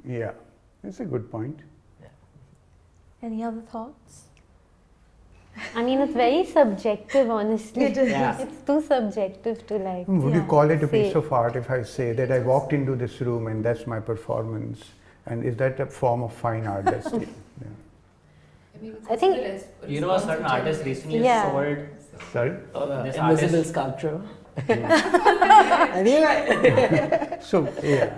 Yeah, that's a good point. Any other thoughts? I mean, it's very subjective, honestly. It is. Yeah. It's too subjective to like. Would you call it a say. piece of art if I say that I walked into this room and that's my performance? And is that a form of fine art? That's the, I think. You know, a certain artist recently sold. Sorry? This Invisible artist. sculpture. Anyway. So, yeah.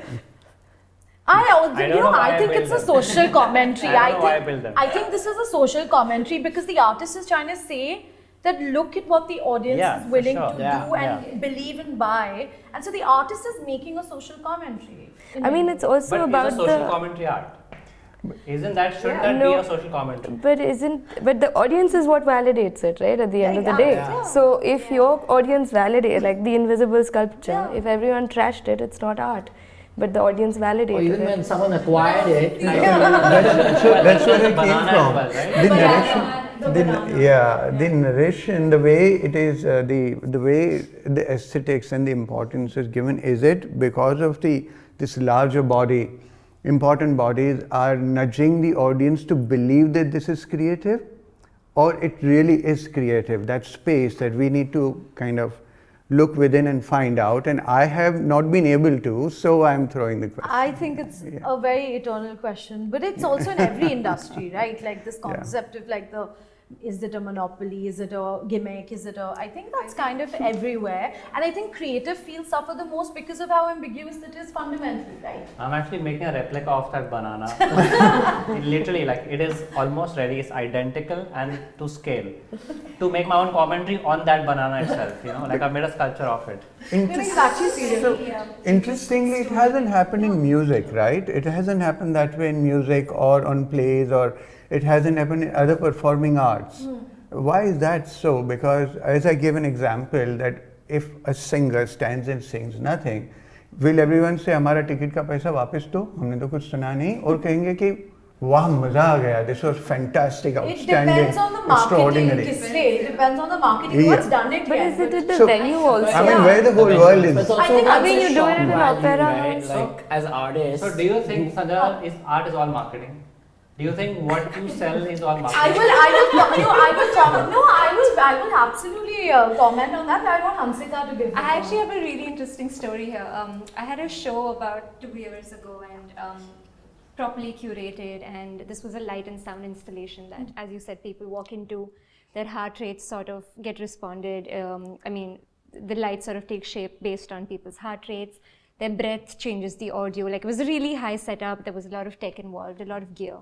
I think it's a social commentary. I think this is a social commentary because the artist is trying to say that look at what the audience is willing to do and believe and buy, and so the artist is making a social commentary. I mean, it's also But about is a social commentary art? Shouldn't that be a social commentary? But the audience is what validates it, right? At the end of the day. So if your audience validates, like the invisible sculpture, if everyone trashed it, it's not art. But the audience Or validated even it. when someone acquired it. So that's where I came from. Banana as well, right? The narration. The narration, the way it is, the way the aesthetics and the importance is given, is it because of this larger body, important bodies are nudging the audience to believe that this is creative, or it really is creative, that space that we need to kind of look within and find out, and I have not been able to, so I'm throwing the question. I think it's a very eternal question, but it's also in every industry, right? Like this concept of like is it a monopoly, is it a gimmick, I think that's kind of everywhere, and I think creative fields suffer the most because of how ambiguous it is fundamentally, right? I'm actually making a replica of that banana. Literally, like it is almost ready, it's identical and to scale. To make my own commentary on that banana itself, like I made a sculpture of it. Interestingly, it hasn't happened in music, right? It hasn't happened that way in music or on plays, or it hasn't happened in other performing arts. Why is that so? Because as I gave an example, that if a singer stands and sings nothing, will everyone say हमारा ticket का पैसा वापस दो, हमने तो कुछ सुना नहीं, और कहेंगे कि वाह मजा आ गया, this was fantastic, outstanding, it depends on the marketing, it depends on the marketing, what's done it But yet. is it at the venue also? I mean, where the whole world is. I think you do it in an opera right? house. Like as artists. So do you think, Sanjana, art is all marketing? Do you think what you sell is all marketing? I will absolutely comment on that. I want Hansika to give. I actually have a really interesting story here. I had a show about 2 years ago and properly curated, and this was a light and sound installation that, as you said, people walk into, their heart rates sort of get responded. The lights sort of take shape based on people's heart rates. Their breath changes the audio. Like, it was a really high setup. There was a lot of tech involved, a lot of gear.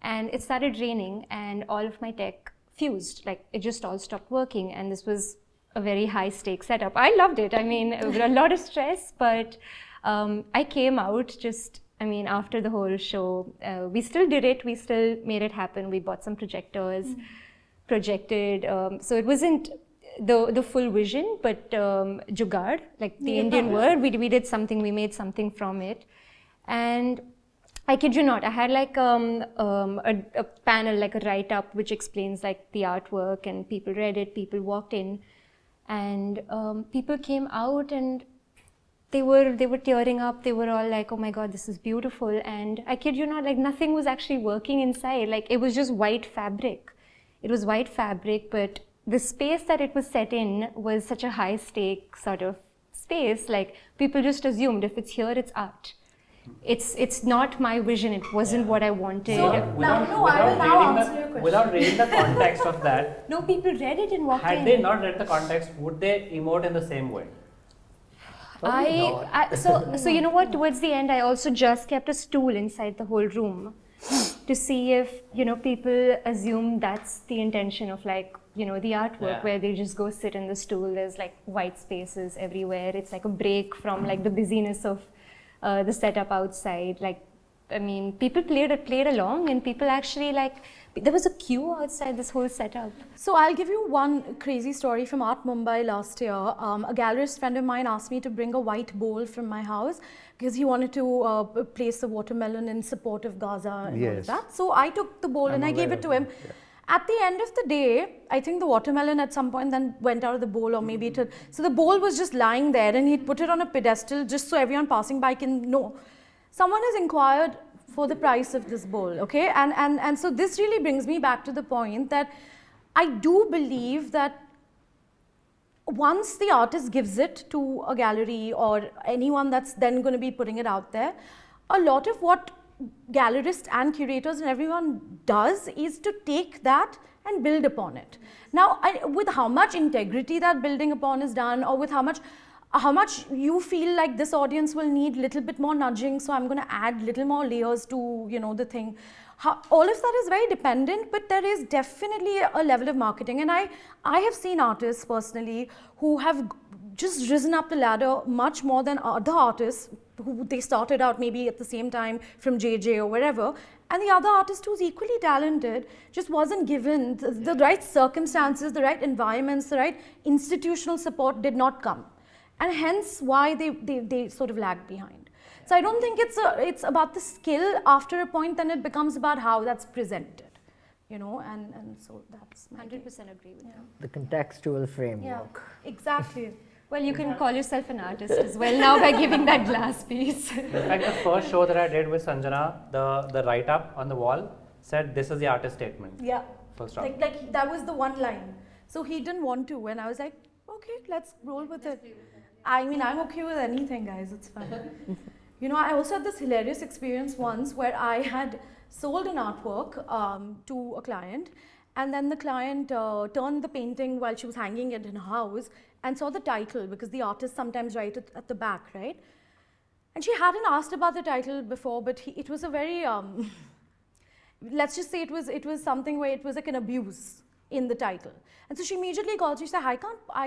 And it started raining and all of my tech fused. Like, it just all stopped working, and this was a very high stakes setup. I loved it. A lot of stress, but I came out after the whole show. We still did it. We still made it happen. We bought some projectors, projected. So it wasn't the full vision, but jugaad, like the Indian word. We did something. We made something from it, and I kid you not, I had like a panel, like a write-up, which explains like the artwork, and people read it, people walked in, and people came out and they were tearing up. They were all like, oh my God, this is beautiful. And I kid you not, like nothing was actually working inside. Like, it was just white fabric. It was white fabric, but the space that it was set in was such a high stake sort of space. Like, people just assumed if it's here, it's art. It's not my vision. It wasn't what I wanted. So, without reading the context of that, no, people read it and walked in. Had they not read the context, would they emote in the same way? So you know what? Towards the end, I also just kept a stool inside the whole room to see if people assume that's the intention of the artwork, where they just go sit in the stool. There's like white spaces everywhere. It's like a break from like the busyness of the setup outside. People played along, and people actually there was a queue outside this whole setup. So I'll give you one crazy story from Art Mumbai last year. A gallerist friend of mine asked me to bring a white bowl from my house because he wanted to place a watermelon in support of Gaza and all of that. So I took the bowl and I gave it to him. Yeah. At the end of the day, I think the watermelon at some point then went out of the bowl, or maybe it had, so the bowl was just lying there, and he'd put it on a pedestal just so everyone passing by can know. Someone has inquired for the price of this bowl, okay? And so this really brings me back to the point that I do believe that once the artist gives it to a gallery or anyone that's then going to be putting it out there, a lot of what gallerists and curators and everyone does is to take that and build upon it. Now, with how much integrity that building upon is done, or with how much you feel like this audience will need little bit more nudging, so I'm going to add little more layers to the thing. All of that is very dependent, but there is definitely a level of marketing, and I have seen artists personally who have just risen up the ladder much more than other artists who they started out maybe at the same time from JJ or wherever, and the other artist who's equally talented just wasn't given the right circumstances, the right environments, the right institutional support did not come, and hence why they sort of lagged behind. So I don't think it's about the skill after a point, then it becomes about how that's presented. you know, and so that's my take. 100% agree with you. The contextual Yeah, framework. exactly. Well, you can call yourself an artist as well now by giving that glass piece. In fact, the first show that I did with Sanjana, the write-up on the wall said, "This is the artist statement." Yeah. Full stop. Like that was the one line. So he didn't want to, and I was like, okay, let's roll with it. I mean, I'm okay with anything, guys. It's fine. You know, I also had this hilarious experience once where I had sold an artwork to a client, and then the client turned the painting while she was hanging it in her house and saw the title, because the artists sometimes write it at the back, right? And she hadn't asked about the title before, but it was a very let's just say it was something where it was like an abuse in the title. And so she immediately called. She said, I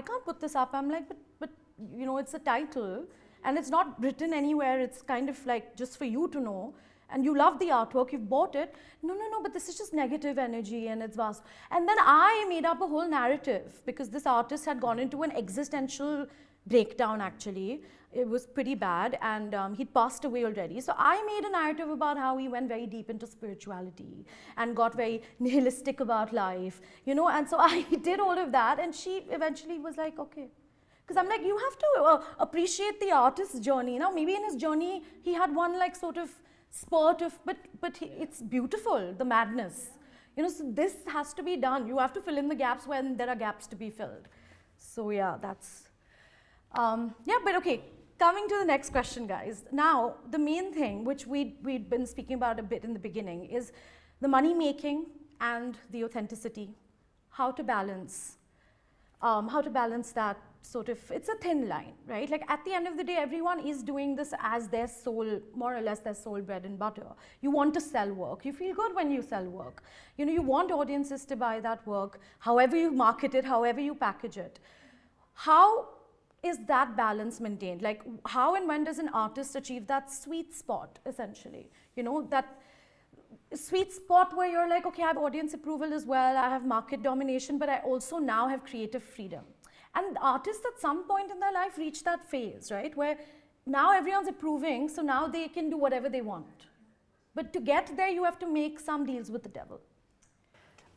can't put this up. I'm like, but you know, it's a title and it's not written anywhere. It's kind of like just for you to know. And you love the artwork, you've bought it. No, but this is just negative energy and it's vast. And then I made up a whole narrative because this artist had gone into an existential breakdown actually. It was pretty bad, and he'd passed away already. So I made a narrative about how he went very deep into spirituality and got very nihilistic about life, you know. And so I did all of that, and she eventually was like, okay. Because I'm like, you have to appreciate the artist's journey. Now, maybe in his journey, he had one like sort of spurt of, but it's beautiful, the madness. You know, so this has to be done. You have to fill in the gaps when there are gaps to be filled. So yeah, that's, yeah, but okay. Coming to the next question, guys. Now, the main thing, which we'd been speaking about a bit in the beginning, is the money making and the authenticity. How to balance that sort of, it's a thin line, right? Like at the end of the day, everyone is doing this as their sole, more or less their sole bread and butter. You want to sell work. You feel good when you sell work. You know, you want audiences to buy that work, however you market it, however you package it. How is that balance maintained? Like how and when does an artist achieve that sweet spot, essentially? You know, that sweet spot where you're like, okay, I have audience approval as well, I have market domination, but I also now have creative freedom. And artists at some point in their life reach that phase, right? Where now everyone's approving, so now they can do whatever they want. But to get there, you have to make some deals with the devil.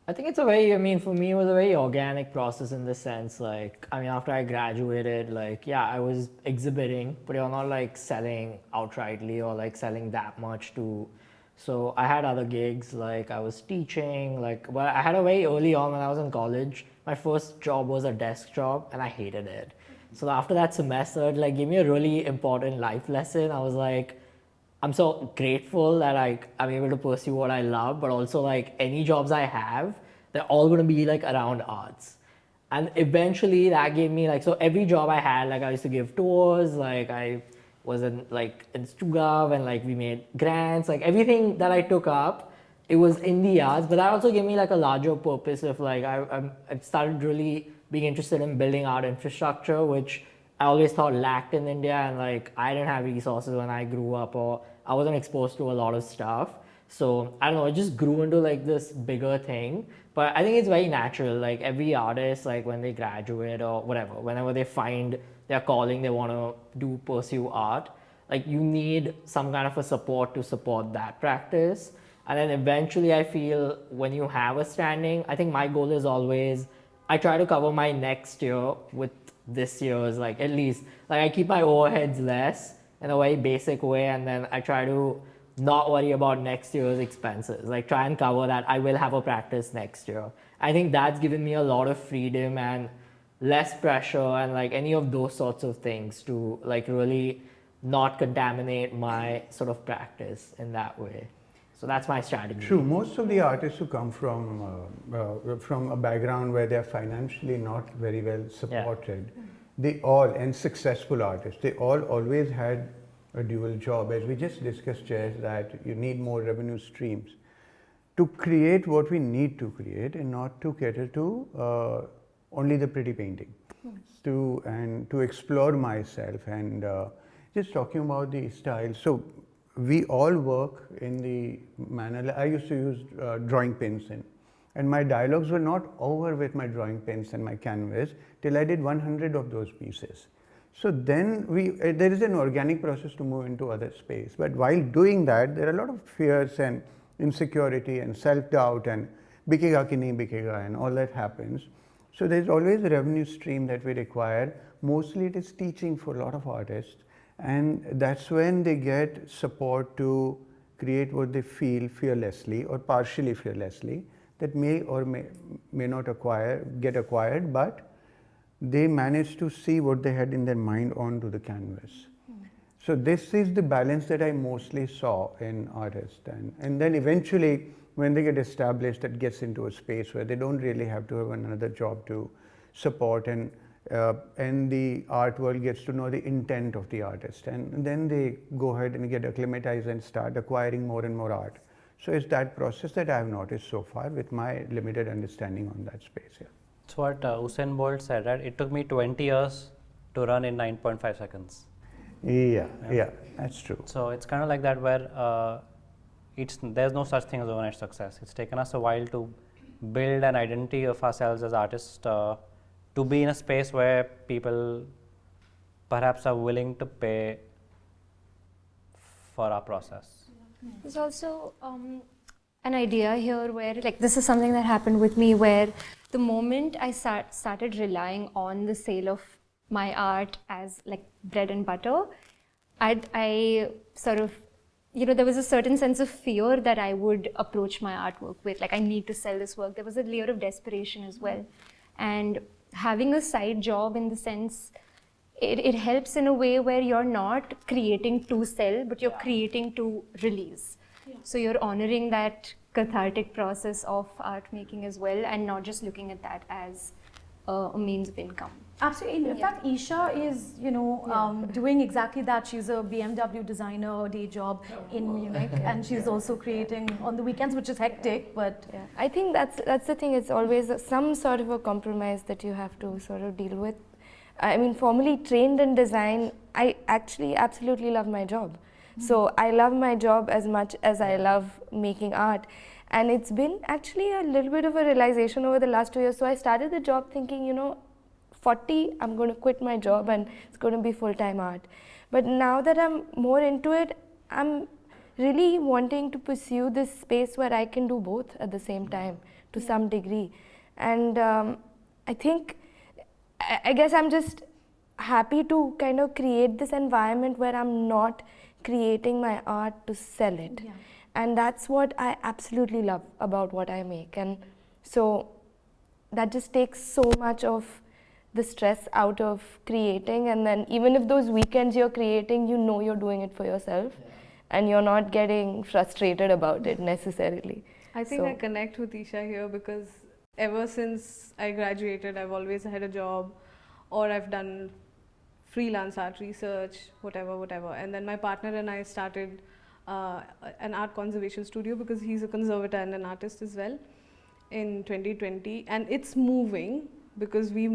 I think it's a very, I mean, for me, it was a very organic process in the sense, like, I mean, after I graduated, like, yeah, I was exhibiting, but you're not like selling outrightly or like selling that much to, so I had other gigs, like I was teaching, like, well, I had a very early on when I was in college, my first job was a desk job and I hated it. So after that semester, it like gave me a really important life lesson. I was like, I'm so grateful that I'm able to pursue what I love, but also like any jobs I have, they're all going to be like around arts. And eventually that gave me like, so every job I had, like I used to give tours, like I was in Stugav and like we made grants, like everything that I took up, it was in the arts, but that also gave me like a larger purpose of like, I started really being interested in building art infrastructure, which I always thought lacked in India, and like I didn't have resources when I grew up, or I wasn't exposed to a lot of stuff. So I don't know, it just grew into like this bigger thing. But I think it's very natural, like every artist, like when they graduate or whatever, whenever they find their calling, they want to pursue art, like you need some kind of a support to support that practice. And then eventually I feel when you have a standing, I think my goal is always, I try to cover my next year with this year's, like at least, like I keep my overheads less in a very basic way, and then I try to not worry about next year's expenses, like try and cover that. I will have a practice next year. I think that's given me a lot of freedom and less pressure and like any of those sorts of things to like really not contaminate my sort of practice in that way. So that's my strategy. True. Most of the artists who come from a background where they're financially not very well supported, they all, and successful artists, they all always had a dual job. As we just discussed, Jayesh, that you need more revenue streams to create what we need to create and not to cater to only the pretty painting. To explore myself and just talking about the style. So we all work in the manner, I used to use drawing pens and my dialogues were not over with my drawing pens and my canvas till I did 100 of those pieces. So then there is an organic process to move into other space. But while doing that, there are a lot of fears and insecurity and self-doubt, and bikega ki nahi bikega, and all that happens. So there's always a revenue stream that we require. Mostly it is teaching for a lot of artists, and that's when they get support to create what they feel fearlessly or partially fearlessly, that may or may not get acquired, but they manage to see what they had in their mind onto the canvas. So this is the balance that I mostly saw in artists, and then eventually when they get established, that gets into a space where they don't really have to have another job to support, and the art world gets to know the intent of the artist, and then they go ahead and get acclimatized and start acquiring more and more art. So it's that process that I have noticed so far with my limited understanding on that space. Yeah. So what Usain Bolt said, right? It took me 20 years to run in 9.5 seconds. Yeah, that's true. So it's kind of like that, where there's no such thing as overnight success. It's taken us a while to build an identity of ourselves as artists, to be in a space where people perhaps are willing to pay for our process. There's also an idea here where, like, this is something that happened with me, where the moment I started relying on the sale of my art as like bread and butter, I sort of, there was a certain sense of fear that I would approach my artwork with, like, I need to sell this work. There was a layer of desperation as well. And having a side job, in the sense, it helps in a way where you're not creating to sell, but you're creating to release. So you're honoring that cathartic process of art making as well, and not just looking at that as a means of income. Absolutely. In fact, Isha is, doing exactly that. She's a BMW designer, day job in Munich, and she's also creating on the weekends, which is hectic, but... Yeah. I think that's the thing. It's always some sort of a compromise that you have to sort of deal with. I mean, formally trained in design, I actually absolutely love my job. So I love my job as much as I love making art. And it's been actually a little bit of a realization over the last 2 years. So I started the job thinking, 40, I'm going to quit my job and it's going to be full-time art. But now that I'm more into it, I'm really wanting to pursue this space where I can do both at the same time to some degree. And I think, I guess I'm just happy to kind of create this environment where I'm not creating my art to sell it. Yeah. And that's what I absolutely love about what I make. And so that just takes so much of the stress out of creating. And then even if those weekends you're creating, you're doing it for yourself, and you're not getting frustrated about it necessarily. I think I connect with Isha here, because ever since I graduated, I've always had a job, or I've done freelance art research, whatever. And then my partner and I started an art conservation studio, because he's a conservator and an artist as well, in 2020. And it's moving, because we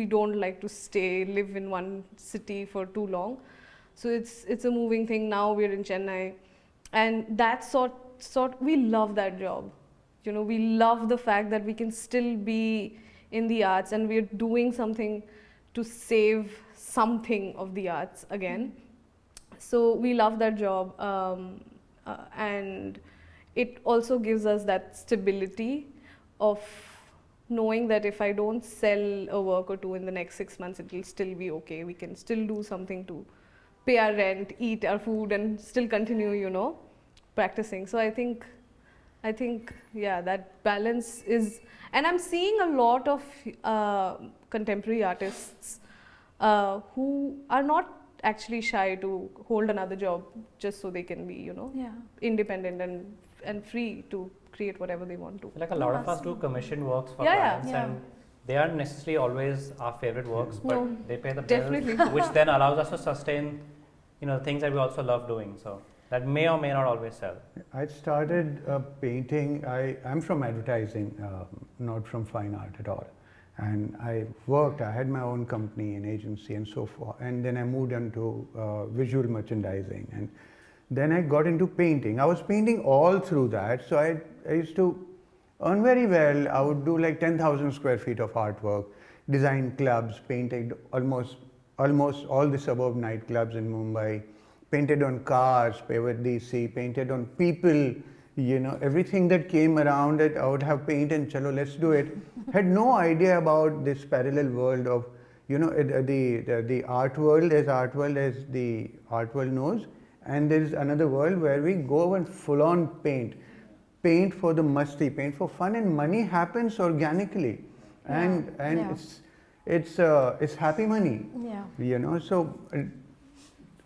don't like to live in one city for too long. So it's a moving thing. Now we're in Chennai, and that we love that job. We love the fact that we can still be in the arts, and we're doing something to save something of the arts again. So we love that job, and it also gives us that stability of knowing that if I don't sell a work or two in the next 6 months, it will still be okay. We can still do something to pay our rent, eat our food, and still continue, practicing. So I think, that balance is, and I'm seeing a lot of contemporary artists who are not actually shy to hold another job just so they can be, independent and free to create whatever they want to. Like a lot of us do commission works for clients, and they aren't necessarily always our favorite works, but they pay the bills, which then allows us to sustain, things that we also love doing. So that may or may not always sell. I started painting. I'm from advertising, not from fine art at all. And I had my own company and agency and so forth. And then I moved into visual merchandising. And then I got into painting. I was painting all through that. So I used to earn very well. I would do like 10,000 square feet of artwork, design clubs, painted almost all the suburb nightclubs in Mumbai, painted on cars, painted DC, painted on people you know, everything that came around it, I would have paint and chalo, let's do it. Had no idea about this parallel world of, you know, the art world as the art world knows, and there is another world where we go and full on paint for the musty, paint for fun, and money happens organically, and it's happy money, you know. So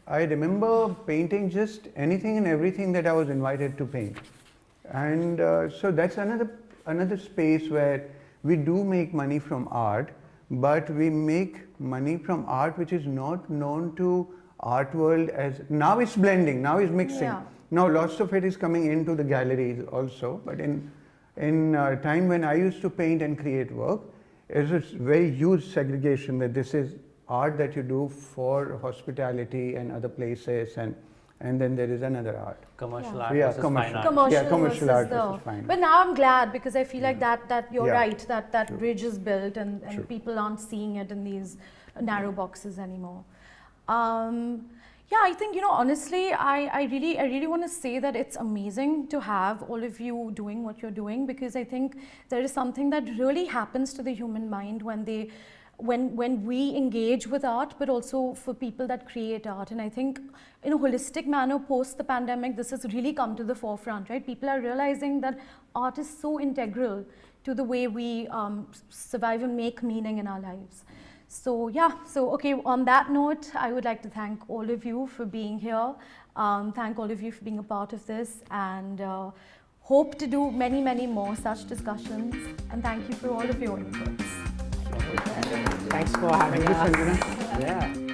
I remember painting just anything and everything that I was invited to paint, and so that's another space where we do make money from art, but we make money from art which is not known to art world as, now it's blending, now it's mixing. Now lots of it is coming into the galleries also, but in time when I used to paint and create work, it was very huge segregation that this is art that you do for hospitality and other places, and then there is another art. Commercial art versus fine art. Commercial art versus fine art. But now I'm glad, because I feel like that you're Yeah. right, that True. bridge is built, and True. people aren't seeing it in these narrow boxes anymore. Yeah, I think, you know, honestly, I really want to say that it's amazing to have all of you doing what you're doing, because I think there is something that really happens to the human mind when we engage with art, but also for people that create art. And I think in a holistic manner, post the pandemic, this has really come to the forefront, right? People are realizing that art is so integral to the way we survive and make meaning in our lives. So yeah, so okay, on that note, I would like to thank all of you for being here. Thank all of you for being a part of this, and hope to do many, many more such discussions. And thank you for all of your inputs. Thanks for having us. Sanjana. Yeah.